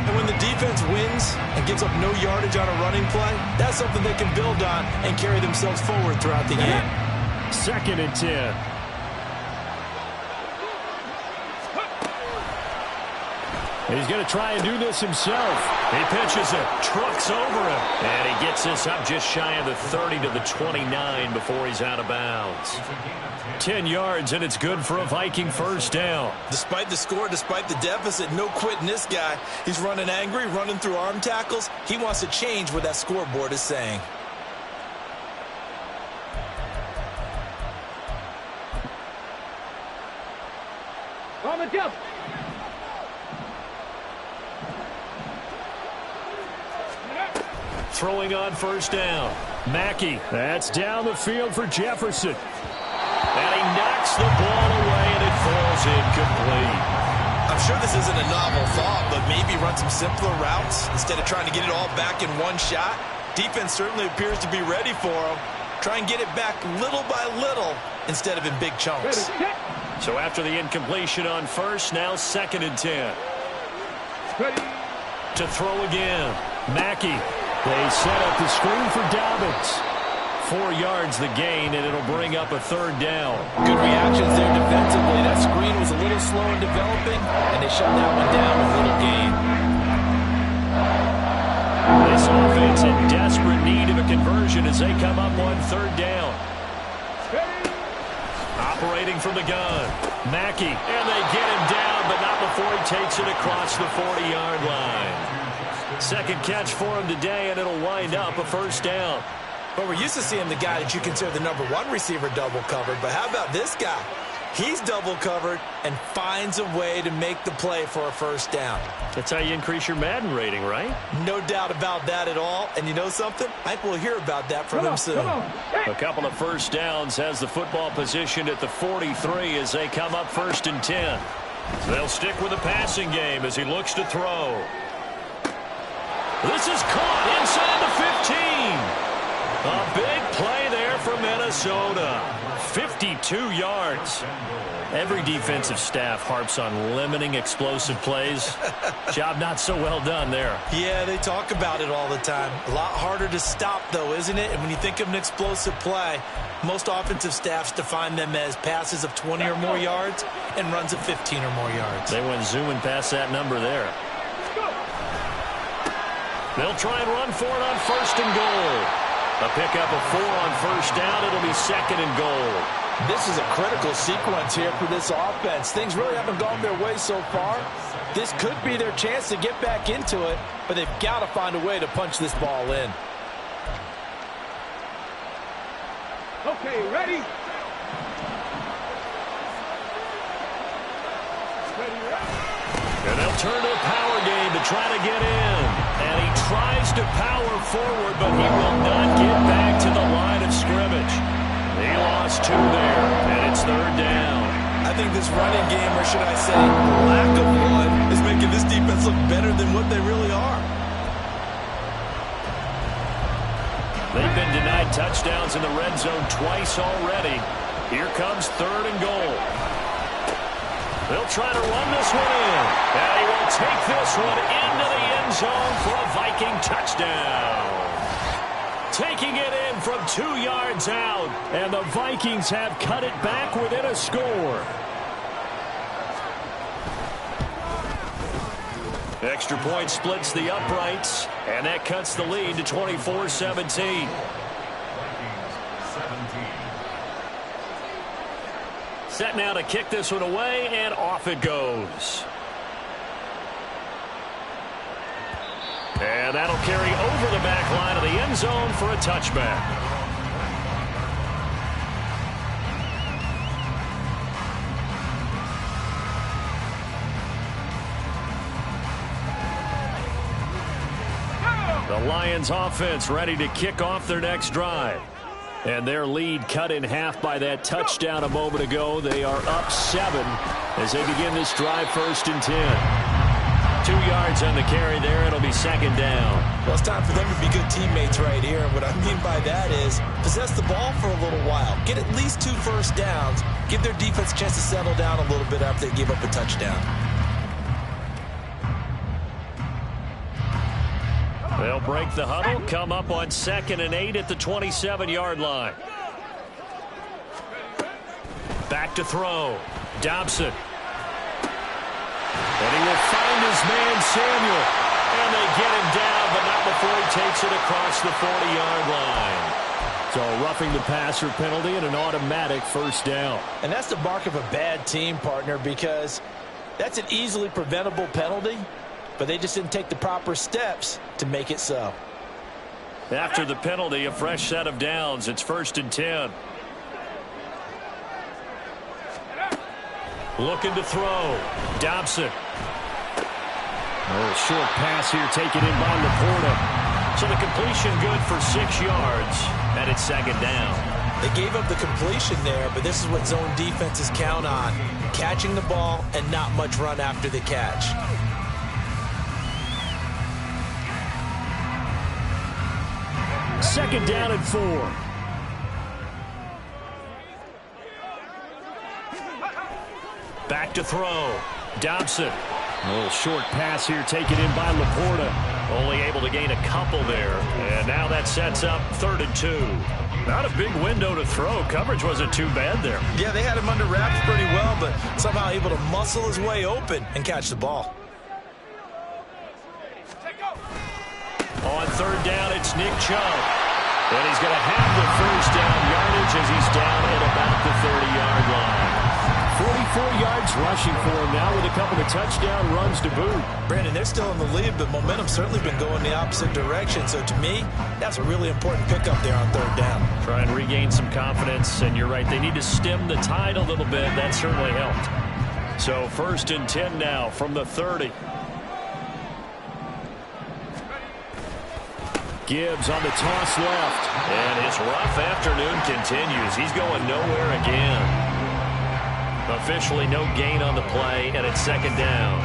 And when the defense wins and gives up no yardage on a running play, that's something they can build on and carry themselves forward throughout the game. Second and 10. He's going to try and do this himself. He pitches it, trucks over him, and he gets this up just shy of the 30 to the 29 before he's out of bounds. 10 yards, and it's good for a Viking first down. Despite the score, despite the deficit, no quitting this guy. He's running angry, running through arm tackles. He wants to change what that scoreboard is saying. On the jump. Throwing on first down. Mackey, that's down the field for Jefferson. And he knocks the ball away, and it falls incomplete. I'm sure this isn't a novel thought, but maybe run some simpler routes instead of trying to get it all back in one shot. Defense certainly appears to be ready for him. Try and get it back little by little instead of in big chunks. So after the incompletion on first, now second and 10. To throw again. Mackey. They set up the screen for Dobbins. 4 yards the gain, and it'll bring up a third down. Good reactions there defensively. That screen was a little slow in developing, and they shut that one down with little gain. This offense in desperate need of a conversion as they come up on third down. Operating from the gun. Mackey, and they get him down, but not before he takes it across the 40-yard line. Second catch for him today, and it'll wind up a first down. But we're used to seeing the guy that you consider the number 1 receiver double covered. But how about this guy? He's double covered and finds a way to make the play for a first down. That's how you increase your Madden rating, right? No doubt about that at all. And you know something? I think we'll hear about that from him soon. A couple of first downs has the football positioned at the 43 as they come up first and 10. So they'll stick with the passing game as he looks to throw. This is caught inside the 15. A big play there for Minnesota. 52 yards. Every defensive staff harps on limiting explosive plays. Job not so well done there. Yeah, they talk about it all the time. A lot harder to stop, though, isn't it? And when you think of an explosive play, most offensive staffs define them as passes of 20 or more yards and runs of 15 or more yards. They went zooming past that number there. They'll try and run for it on first and goal. A pickup of 4 on first down. It'll be second and goal. This is a critical sequence here for this offense. Things really haven't gone their way so far. This could be their chance to get back into it, but they've got to find a way to punch this ball in. Okay, ready? And they'll turn to a power game to try to get in. And he tries to power forward, but he will not get back to the line of scrimmage. He lost 2 there, and it's 3rd down. I think this running game, or should I say lack of one, is making this defense look better than what they really are. They've been denied touchdowns in the red zone twice already. Here comes 3rd and goal. They'll try to run this one in. And he will take this one into the end zone for a Viking touchdown. Taking it in from 2 yards out. And the Vikings have cut it back within a score. Extra point splits the uprights. And that cuts the lead to 24-17. Set now to kick this one away, and off it goes. And that'll carry over the back line of the end zone for a touchback. The Lions offense ready to kick off their next drive. And their lead cut in half by that touchdown a moment ago. They are up 7 as they begin this drive 1st and 10. 2 yards on the carry there. It'll be 2nd down. Well, it's time for them to be good teammates right here. And what I mean by that is possess the ball for a little while. Get at least 2 first downs. Give their defense a chance to settle down a little bit after they give up a touchdown. They'll break the huddle, come up on 2nd and 8 at the 27-yard line. Back to throw. Dobson. And he will find his man, Samuel. And they get him down, but not before he takes it across the 40-yard line. So a roughing the passer penalty and an automatic 1st down. And that's the mark of a bad team, partner, because that's an easily preventable penalty. But they just didn't take the proper steps to make it so. After the penalty, a fresh set of downs. It's 1st and 10. Looking to throw. Dobson. A short pass here taken in by Laporta. So the completion good for 6 yards. And it's 2nd down. They gave up the completion there, but this is what zone defenses count on. Catching the ball and not much run after the catch. 2nd down and 4. Back to throw. Dobson. A little short pass here taken in by Laporta. Only able to gain a couple there. And now that sets up 3rd and 2. Not a big window to throw. Coverage wasn't too bad there. Yeah, they had him under wraps pretty well, but somehow able to muscle his way open and catch the ball. On 3rd down, it's Nick Chubb. And he's going to have the 1st down yardage as he's down at about the 30-yard line. 44 yards rushing for him now with a couple of touchdown runs to boot. Brandon, they're still in the lead, but momentum's certainly been going the opposite direction. So to me, that's a really important pickup there on 3rd down. Try and regain some confidence, and you're right, they need to stem the tide a little bit. That certainly helped. So 1st and 10 now from the 30. Gibbs on the toss left. And his rough afternoon continues. He's going nowhere again. Officially no gain on the play, and it's 2nd down.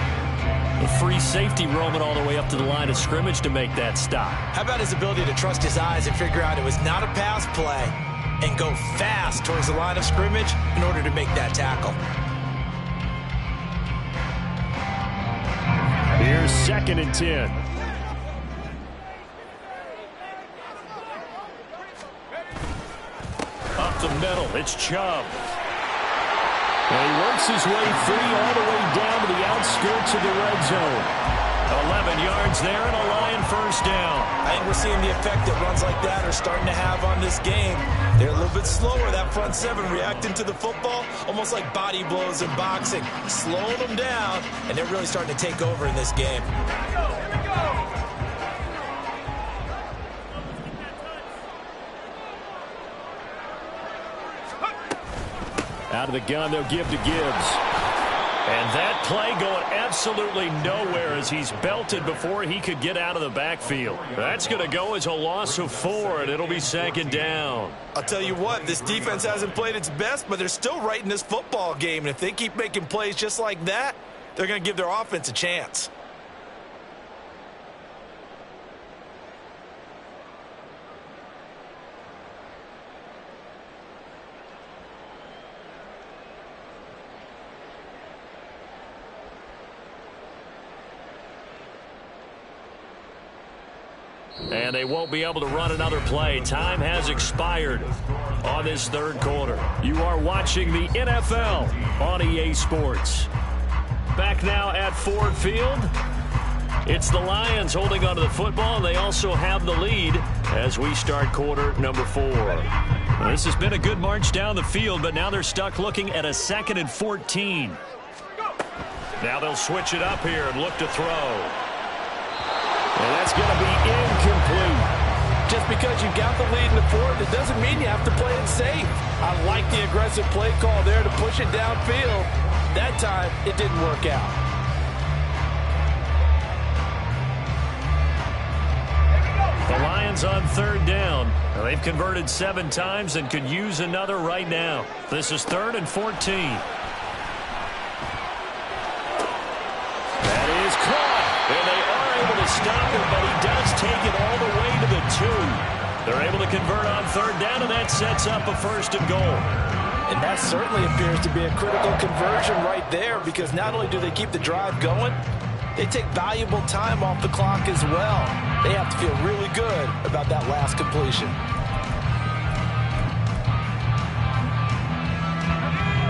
A free safety roaming all the way up to the line of scrimmage to make that stop. How about his ability to trust his eyes and figure out it was not a pass play and go fast towards the line of scrimmage in order to make that tackle. Here's 2nd and 10. Up the middle, it's Chubb. And he works his way free all the way down to the outskirts of the red zone. 11 yards there and a Lion first down. I think we're seeing the effect that runs like that are starting to have on this game. They're a little bit slower, that front seven, reacting to the football, almost like body blows in boxing. Slowing them down, and they're really starting to take over in this game. Out of the gun, they'll give to Gibbs. And that play going absolutely nowhere as he's belted before he could get out of the backfield. That's going to go as a loss of 4, and it'll be second down. I'll tell you what, this defense hasn't played its best, but they're still right in this football game. And if they keep making plays just like that, they're going to give their offense a chance. And they won't be able to run another play. Time has expired on this third quarter. You are watching the NFL on EA Sports. Back now at Ford Field. It's the Lions holding onto the football, and they also have the lead as we start quarter number 4. This has been a good march down the field, but now they're stuck looking at a 2nd and 14. Now they'll switch it up here and look to throw. And that's going to be incomplete. Just because you got the lead in the fourth, it doesn't mean you have to play it safe. I like the aggressive play call there to push it downfield. That time, it didn't work out. The Lions on 3rd down. Now, they've converted 7 times and could use another right now. This is 3rd and 14. That is caught. And they are able to stop him, but he does take it all the way to the 2. They're able to convert on 3rd down, and that sets up a 1st and goal. And that certainly appears to be a critical conversion right there, because not only do they keep the drive going, they take valuable time off the clock as well. They have to feel really good about that last completion.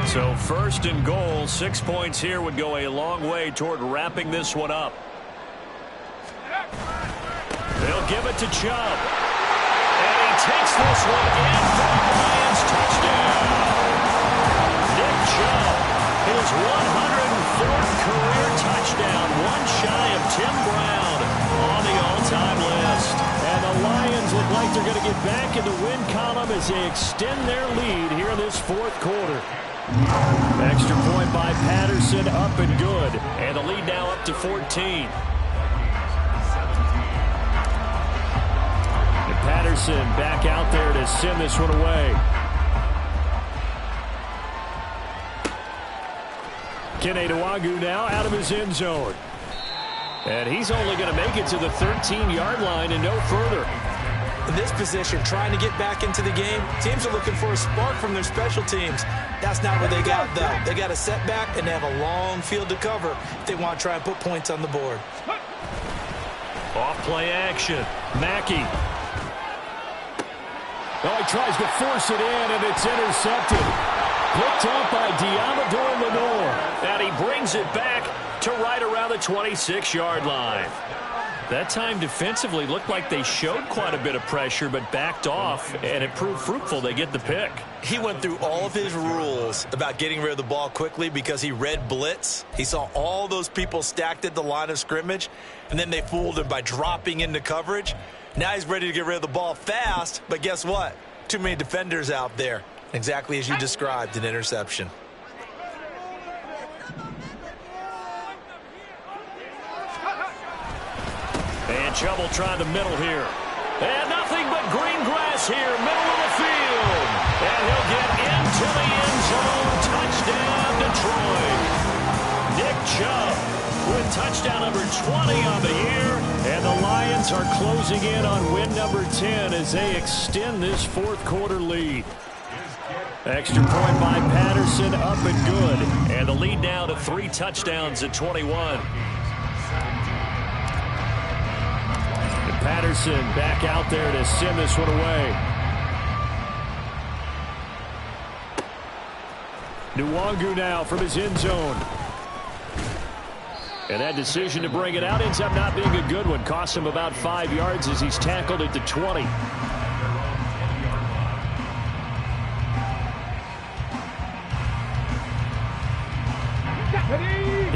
So 1st and goal, 6 points here would go a long way toward wrapping this one up. They'll give it to Chubb. And he takes this one in for the Lions touchdown. Nick Chubb, his 104th career touchdown, one shy of Tim Brown on the all-time list. And the Lions look like they're going to get back in the win column as they extend their lead here in this 4th quarter. Extra point by Patterson, up and good. And the lead now up to 14. Patterson back out there to send this one away. Kene Nwangwu now out of his end zone. And he's only going to make it to the 13-yard line and no further. In this position, trying to get back into the game, teams are looking for a spark from their special teams. That's not what they got, though. They got a setback, and they have a long field to cover if they want to try and put points on the board. Off play action. Mackey. Oh, he tries to force it in, and it's intercepted. Picked up by Diamador Lenore. And he brings it back to right around the 26-yard line. That time defensively looked like they showed quite a bit of pressure but backed off, and it proved fruitful. They get the pick. He went through all of his rules about getting rid of the ball quickly because he read blitz. He saw all those people stacked at the line of scrimmage, and then they fooled him by dropping into coverage. Now he's ready to get rid of the ball fast, but guess what? Too many defenders out there. Exactly as you described, an interception. And Chubb will try the middle here. And nothing but green grass here, middle of the field. And he'll get into the end zone. Touchdown, Detroit. Nick Chubb with touchdown number 20 on the year. And the Lions are closing in on win number 10 as they extend this 4th quarter lead. Extra point by Patterson, up and good. And the lead now to 3 touchdowns at 21. Patterson back out there to send this one away. Nwangwu now from his end zone. And that decision to bring it out ends up not being a good one. Costs him about 5 yards as he's tackled at the 20.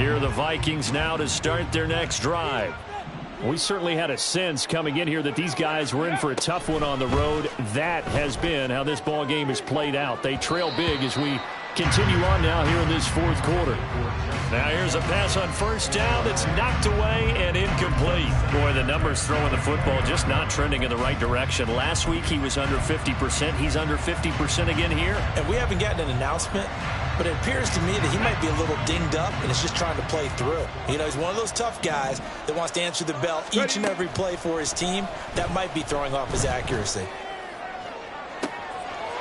Here are the Vikings now to start their next drive. We certainly had a sense coming in here that these guys were in for a tough one on the road. That has been how this ball game has played out. They trail big as we continue on now here in this fourth quarter. Now here's a pass on first down that's knocked away and incomplete. Boy, the numbers throwing the football just not trending in the right direction. Last week he was under 50%. He's under 50% again here. And we haven't gotten an announcement, but it appears to me that he might be a little dinged up and is just trying to play through. You know, he's one of those tough guys that wants to answer the bell each and every play for his team. That might be throwing off his accuracy.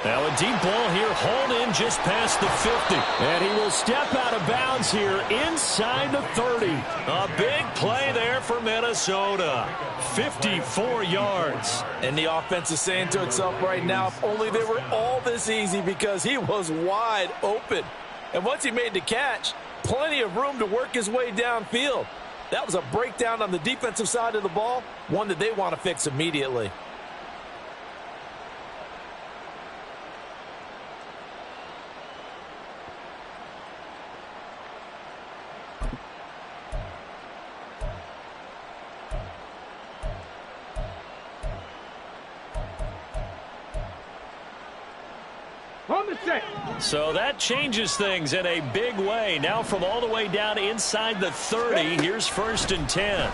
Now a deep ball here, hauled in just past the 50. And he will step out of bounds here inside the 30. A big play there for Minnesota. 54 yards. And the offense is saying to itself right now, if only they were all this easy, because he was wide open. And once he made the catch, plenty of room to work his way downfield. That was a breakdown on the defensive side of the ball, one that they want to fix immediately. So that changes things in a big way. Now from all the way down inside the 30, here's 1st and 10.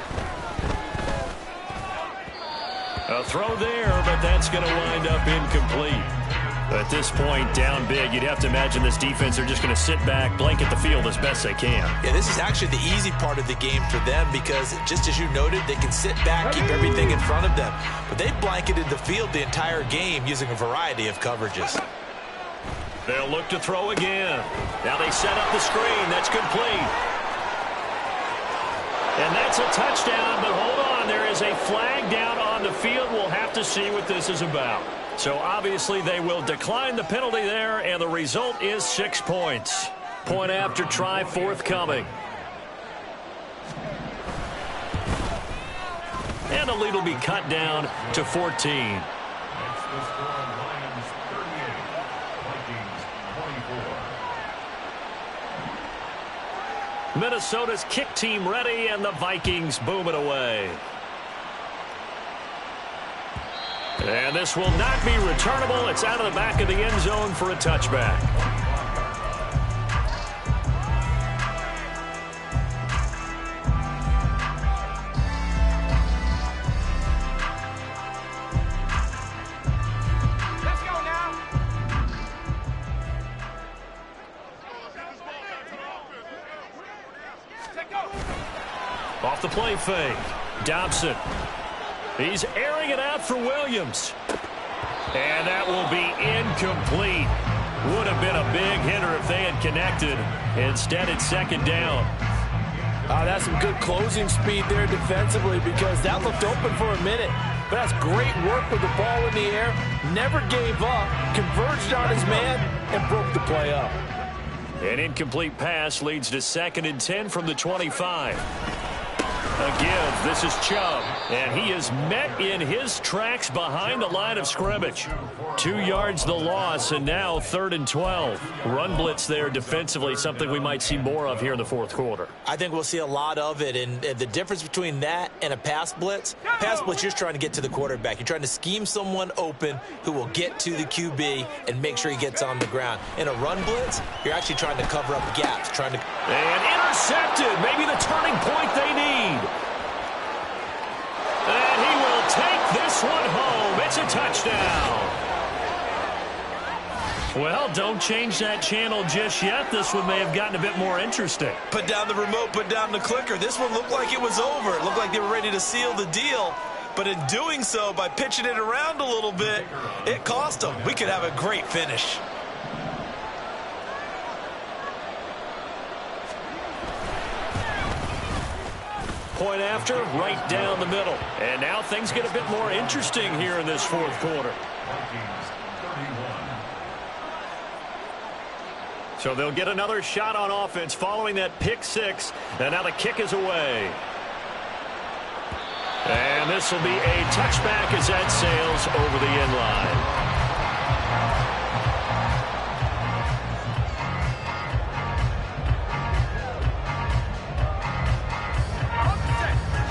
A throw there, but that's going to wind up incomplete. At this point, down big, you'd have to imagine this defense are just going to sit back, blanket the field as best they can. Yeah, this is actually the easy part of the game for them because, just as you noted, they can sit back, keep everything in front of them. But they blanketed the field the entire game using a variety of coverages. They'll look to throw again. Now they set up the screen. That's complete. And that's a touchdown, but hold on. There is a flag down on the field. We'll have to see what this is about. So obviously they will decline the penalty there, and the result is 6 points. Point after try forthcoming. And the lead will be cut down to 14. Minnesota's kick team ready, and the Vikings boom it away. And this will not be returnable. It's out of the back of the end zone for a touchback. Off the play fake. Dobson. He's airing it out for Williams. And that will be incomplete. Would have been a big hitter if they had connected. Instead, it's 2nd down. That's some good closing speed there defensively, because that looked open for a minute. But that's great work with the ball in the air. Never gave up. Converged on his man and broke the play up. An incomplete pass leads to 2nd and 10 from the 25. Again, this is Chubb, and he is met in his tracks behind the line of scrimmage. 2 yards the loss, and now 3rd and 12. Run blitz there defensively, something we might see more of here in the fourth quarter. I think we'll see a lot of it, and the difference between that and a pass blitz, you're just trying to get to the quarterback. You're trying to scheme someone open who will get to the QB and make sure he gets on the ground. In a run blitz, you're actually trying to cover up gaps, And intercepted, maybe the turning point they need. And he will take this one home. It's a touchdown. Well, don't change that channel just yet. This one may have gotten a bit more interesting. Put down the remote, put down the clicker. This one looked like it was over. It looked like they were ready to seal the deal. But in doing so, by pitching it around a little bit, it cost them. We could have a great finish. Point after, right down the middle. And now things get a bit more interesting here in this fourth quarter. So they'll get another shot on offense following that pick six. And now the kick is away. And this will be a touchback as that sails over the end line.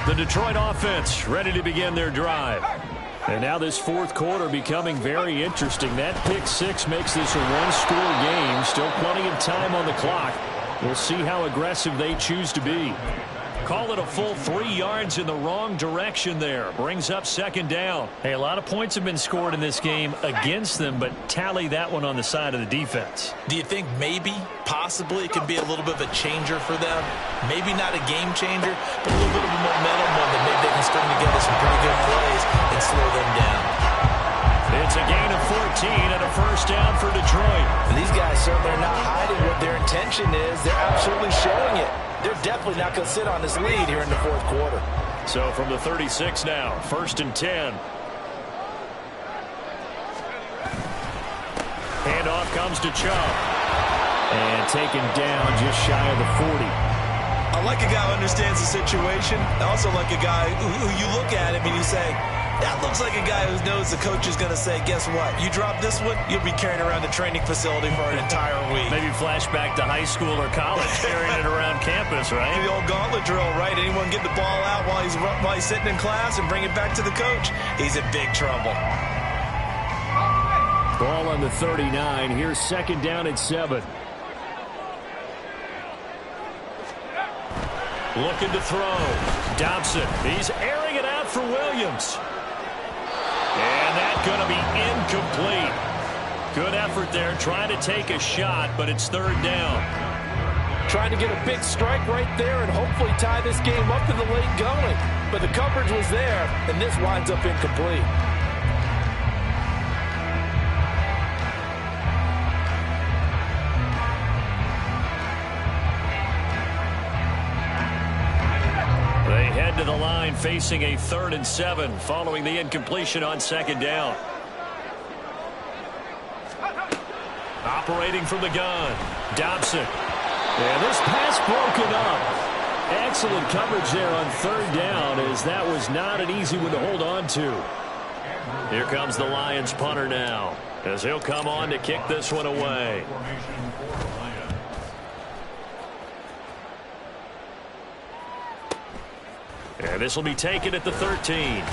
The Detroit offense ready to begin their drive. And now this fourth quarter becoming very interesting. That pick six makes this a one-score game. Still plenty of time on the clock. We'll see how aggressive they choose to be. Call it a full 3 yards in the wrong direction there. Brings up second down. Hey, a lot of points have been scored in this game against them, but tally that one on the side of the defense. Do you think maybe, possibly, it could be a little bit of a changer for them? Maybe not a game changer, but a little bit of a momentum one that maybe they can string together some pretty good plays and slow them down. It's a gain of 14 and a first down for Detroit. And these guys certainly are not hiding what their intention is. They're absolutely showing it. They're definitely not going to sit on this lead here in the fourth quarter. So from the 36 now, 1st and 10. Handoff comes to Chubb. And taken down just shy of the 40. I like a guy who understands the situation. I also like a guy who you look at him and you say, that looks like a guy who knows the coach is going to say, guess what? You drop this one, you'll be carrying around the training facility for an entire week. Maybe flashback to high school or college, carrying it around campus, right? The old gauntlet drill, right? Anyone get the ball out while he's sitting in class and bring it back to the coach? He's in big trouble. Ball on the 39. Here's second down at 7. Looking to throw. Dobson. He's airing it out for Williams. And that's going to be incomplete. Good effort there, trying to take a shot, but it's third down. Trying to get a big strike right there and hopefully tie this game up to the late going. But the coverage was there, and this winds up incomplete. To the line facing a 3rd and 7 following the incompletion on second down. Operating from the gun, Dobson. And this pass broken up. Excellent coverage there on third down, as that was not an easy one to hold on to. Here comes the Lions punter now, as he'll come on to kick this one away. And this will be taken at the 13.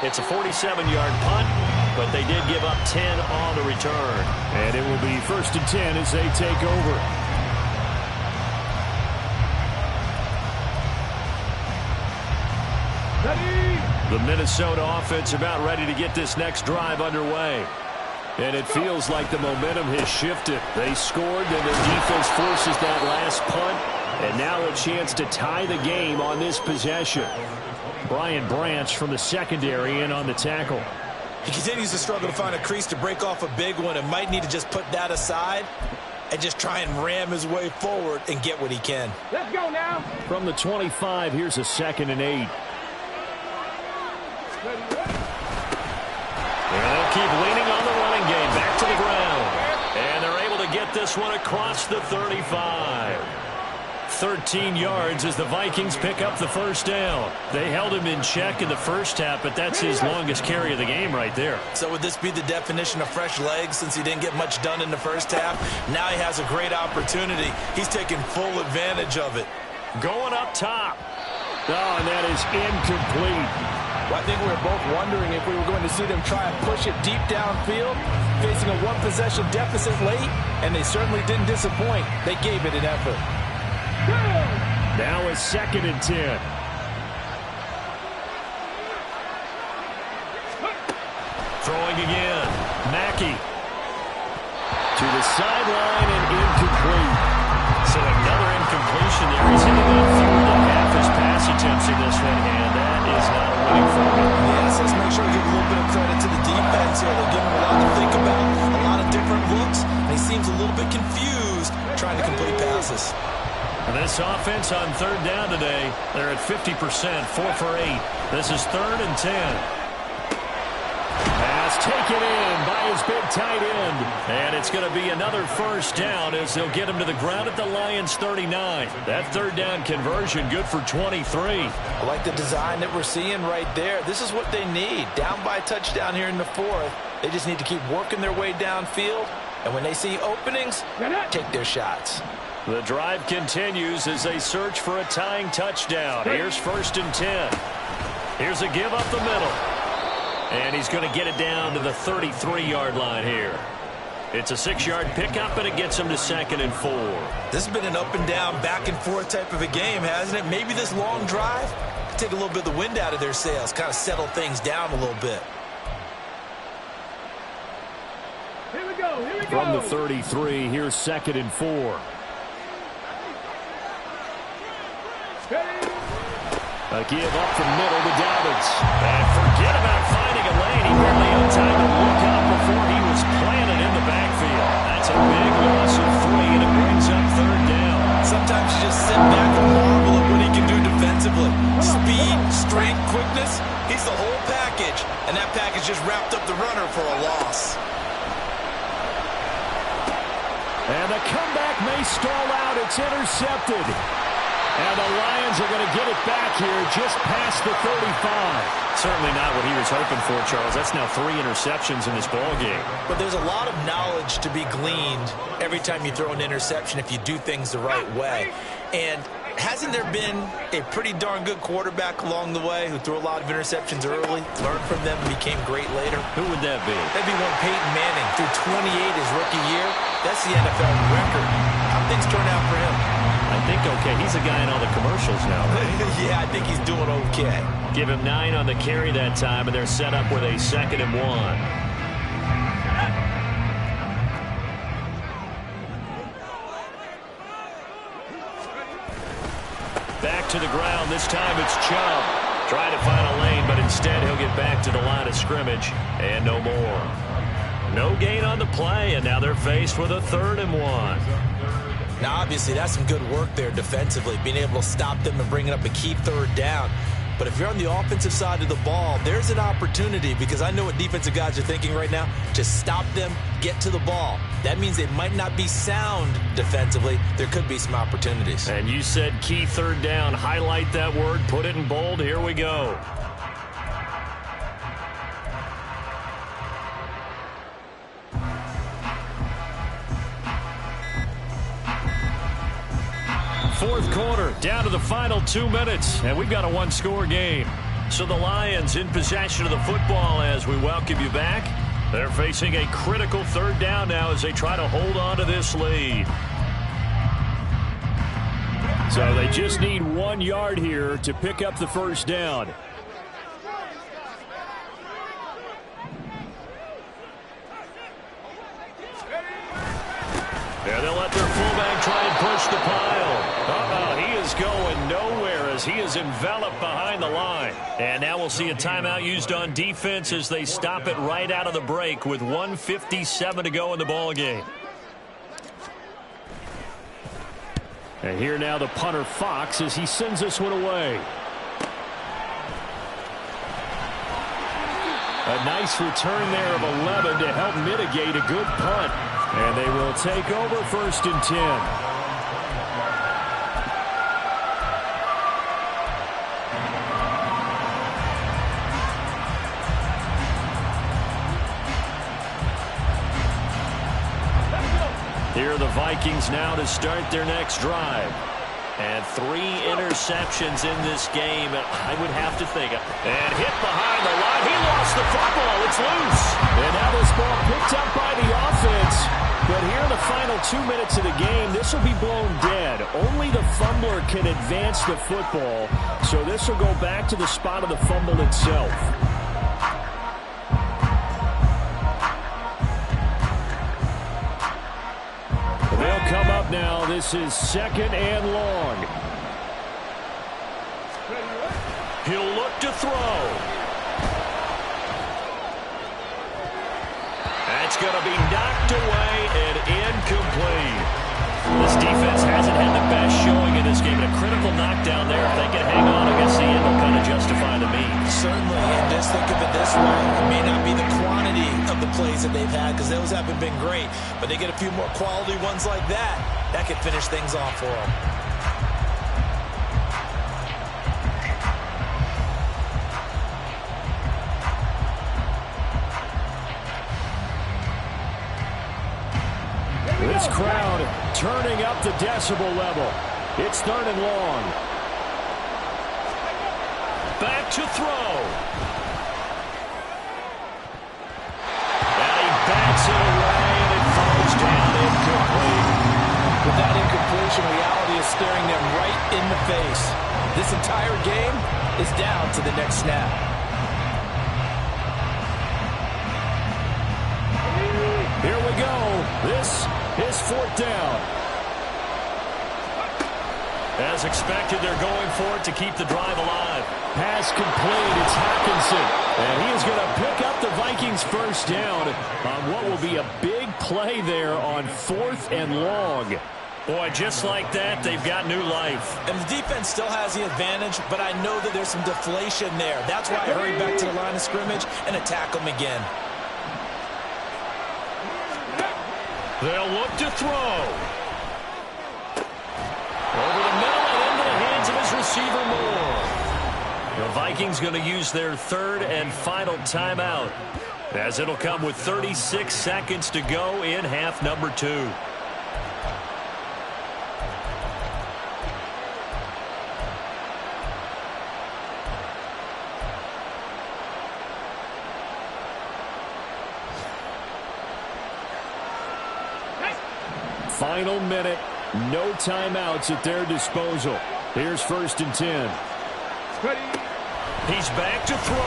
It's a 47-yard punt, but they did give up 10 on the return. And it will be 1st and 10 as they take over. The Minnesota offense about ready to get this next drive underway. And it feels like the momentum has shifted. They scored, and their defense forces that last punt. And now a chance to tie the game on this possession. Brian Branch from the secondary in on the tackle. He continues to struggle to find a crease to break off a big one and might need to just put that aside and just try and ram his way forward and get what he can. Let's go now. From the 25, here's a 2nd and 8. And they'll keep leaning on the running game. Back to the ground. And they're able to get this one across the 35. 13 yards as the Vikings pick up the first down. They held him in check in the first half, but that's his longest carry of the game right there. So would this be the definition of fresh legs since he didn't get much done in the first half? Now he has a great opportunity. He's taking full advantage of it. Going up top. Oh, and that is incomplete. Well, I think we were both wondering if we were going to see them try and push it deep downfield, facing a one-possession deficit late, and they certainly didn't disappoint. They gave it an effort. Now a 2nd and 10. Throwing again. Mackey. To the sideline and incomplete. So another incompletion there. He's hitting on fewer than half his pass attempts in this one, and that is not a winning formula. Yes, let's make sure we give a little bit of credit to the defense here. They're giving him a lot to think about, a lot of different looks, and he seems a little bit confused trying to complete passes. And this offense on third down today, they're at 50%, 4 for 8. This is 3rd and 10. Pass taken in by his big tight end. And it's going to be another first down as they'll get him to the ground at the Lions 39. That third down conversion good for 23. I like the design that we're seeing right there. This is what they need. Down by a touchdown here in the fourth. They just need to keep working their way downfield. And when they see openings, take their shots. The drive continues as they search for a tying touchdown. Here's 1st and 10. Here's a give up the middle. And he's going to get it down to the 33-yard line here. It's a 6-yard pickup, and it gets him to 2nd and 4. This has been an up and down, back and forth type of a game, hasn't it? Maybe this long drive can take a little bit of the wind out of their sails, kind of settle things down a little bit. Here we go. Here we go. From the 33, here's 2nd and 4. A give up the middle to Dobbins. And forget about finding a lane. He barely had time to look up before he was planted in the backfield. That's a big loss of 3, and it brings up 3rd down. Sometimes you just sit back and marvel at what he can do defensively. Speed, strength, quickness. He's the whole package. And that package just wrapped up the runner for a loss. And the comeback may stall out. It's intercepted. And the Lions are going to get it back here just past the 35. Certainly not what he was hoping for, Charles. That's now 3 interceptions in this ballgame. But there's a lot of knowledge to be gleaned every time you throw an interception if you do things the right way. And hasn't there been a pretty darn good quarterback along the way who threw a lot of interceptions early, learned from them, and became great later? Who would that be? That'd be one Peyton Manning. Threw 28 his rookie year. That's the NFL record. How things turn out for him? I think okay. He's a guy in all the commercials now, right? Yeah, I think he's doing okay. Give him 9 on the carry that time, and they're set up with a 2nd and 1. Back to the ground. This time it's Chubb. Trying to find a lane, but instead he'll get back to the line of scrimmage. And no more. No gain on the play, and now they're faced with a 3rd and 1. Now, obviously, that's some good work there defensively, being able to stop them and bringing up a key 3rd down. But if you're on the offensive side of the ball, there's an opportunity, because I know what defensive guys are thinking right now. Just stop them, get to the ball. That means they might not be sound defensively. There could be some opportunities. And you said key 3rd down. Highlight that word. Put it in bold. Here we go. Fourth quarter, down to the final 2 minutes, and we've got a 1-score game. So the Lions in possession of the football as we welcome you back. They're facing a critical 3rd down now as they try to hold on to this lead. So they just need 1 yard here to pick up the 1st down. And they'll let their fullback try and push the pile. He is going nowhere as he is enveloped behind the line. And now we'll see a timeout used on defense as they stop it right out of the break with 1:57 to go in the ball game. And here now the punter Fox as he sends this one away. A nice return there of 11 to help mitigate a good punt. And they will take over 1st and 10. Here are the Vikings now to start their next drive. And 3 interceptions in this game, I would have to think. And hit behind the line. He lost the football. It's loose. And now this ball picked up by the offense. But here in the final 2 minutes of the game, this will be blown dead. Only the fumbler can advance the football. So this will go back to the spot of the fumble itself. They'll come up now. This is 2nd and long. He'll look to throw. That's going to be knocked away and incomplete. This defense hasn't had the best showing in this game. And a critical knockdown there. If they can hang on against the end, they'll kind of justify the means. Certainly, and just think of it this way. It may not be the quantity plays that they've had because those haven't been great. But they get a few more quality ones like that. That could finish things off for them. This crowd turning up the decibel level. It's 3rd and long. Back to throw. And he bats it away, and it falls down incomplete. With that incompletion, reality is staring them right in the face. This entire game is down to the next snap. Here we go. This is 4th down. As expected, they're going for it to keep the drive alive. Pass complete. It's Hockenson. And he is going to pick up the Vikings' first down on what will be a big play there on 4th and long. Boy, just like that, they've got new life. And the defense still has the advantage, but I know that there's some deflation there. That's why I hurried back to the line of scrimmage and attack them again. They'll look to throw. Over the middle and into the hands of his receiver Moore. The Vikings going to use their 3rd and final timeout, as it'll come with 36 seconds to go in half number 2. Final minute, no timeouts at their disposal. Here's 1st and 10. He's back to throw.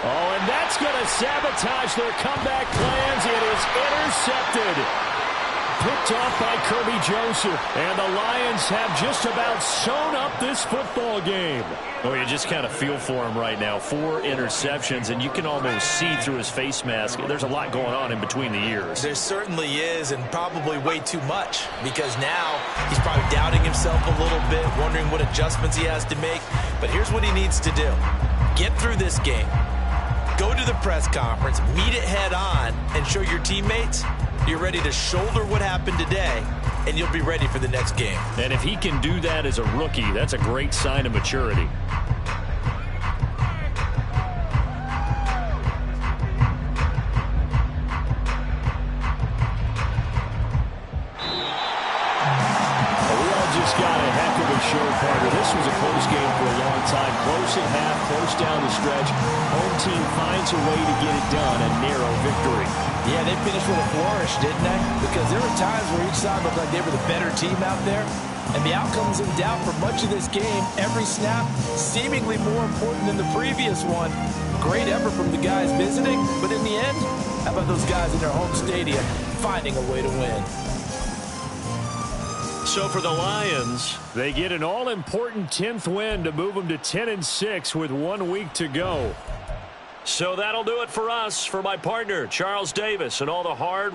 Oh, and that's going to sabotage their comeback plans. It is intercepted. Picked off by Kirby Joseph. And the Lions have just about sewn up this football game. Oh, you just kind of feel for him right now. 4 interceptions, and you can almost see through his face mask. There's a lot going on in between the ears. There certainly is, and probably way too much, because now he's probably doubting himself a little bit, wondering what adjustments he has to make. But here's what he needs to do. Get through this game. Go to the press conference, meet it head on, and show your teammates you're ready to shoulder what happened today, and you'll be ready for the next game. And if he can do that as a rookie, that's a great sign of maturity. Show, partner. This was a close game for a long time. Close at half, close down the stretch. Home team finds a way to get it done. A narrow victory. Yeah, they finished with a flourish, didn't they? Because there were times where each side looked like they were the better team out there. And the outcome's in doubt for much of this game. Every snap seemingly more important than the previous one. Great effort from the guys visiting. But in the end, how about those guys in their home stadium finding a way to win? So for the Lions, they get an all-important 10th win to move them to 10-6 with 1 week to go. So that'll do it for us. For my partner, Charles Davis, and all the hard work.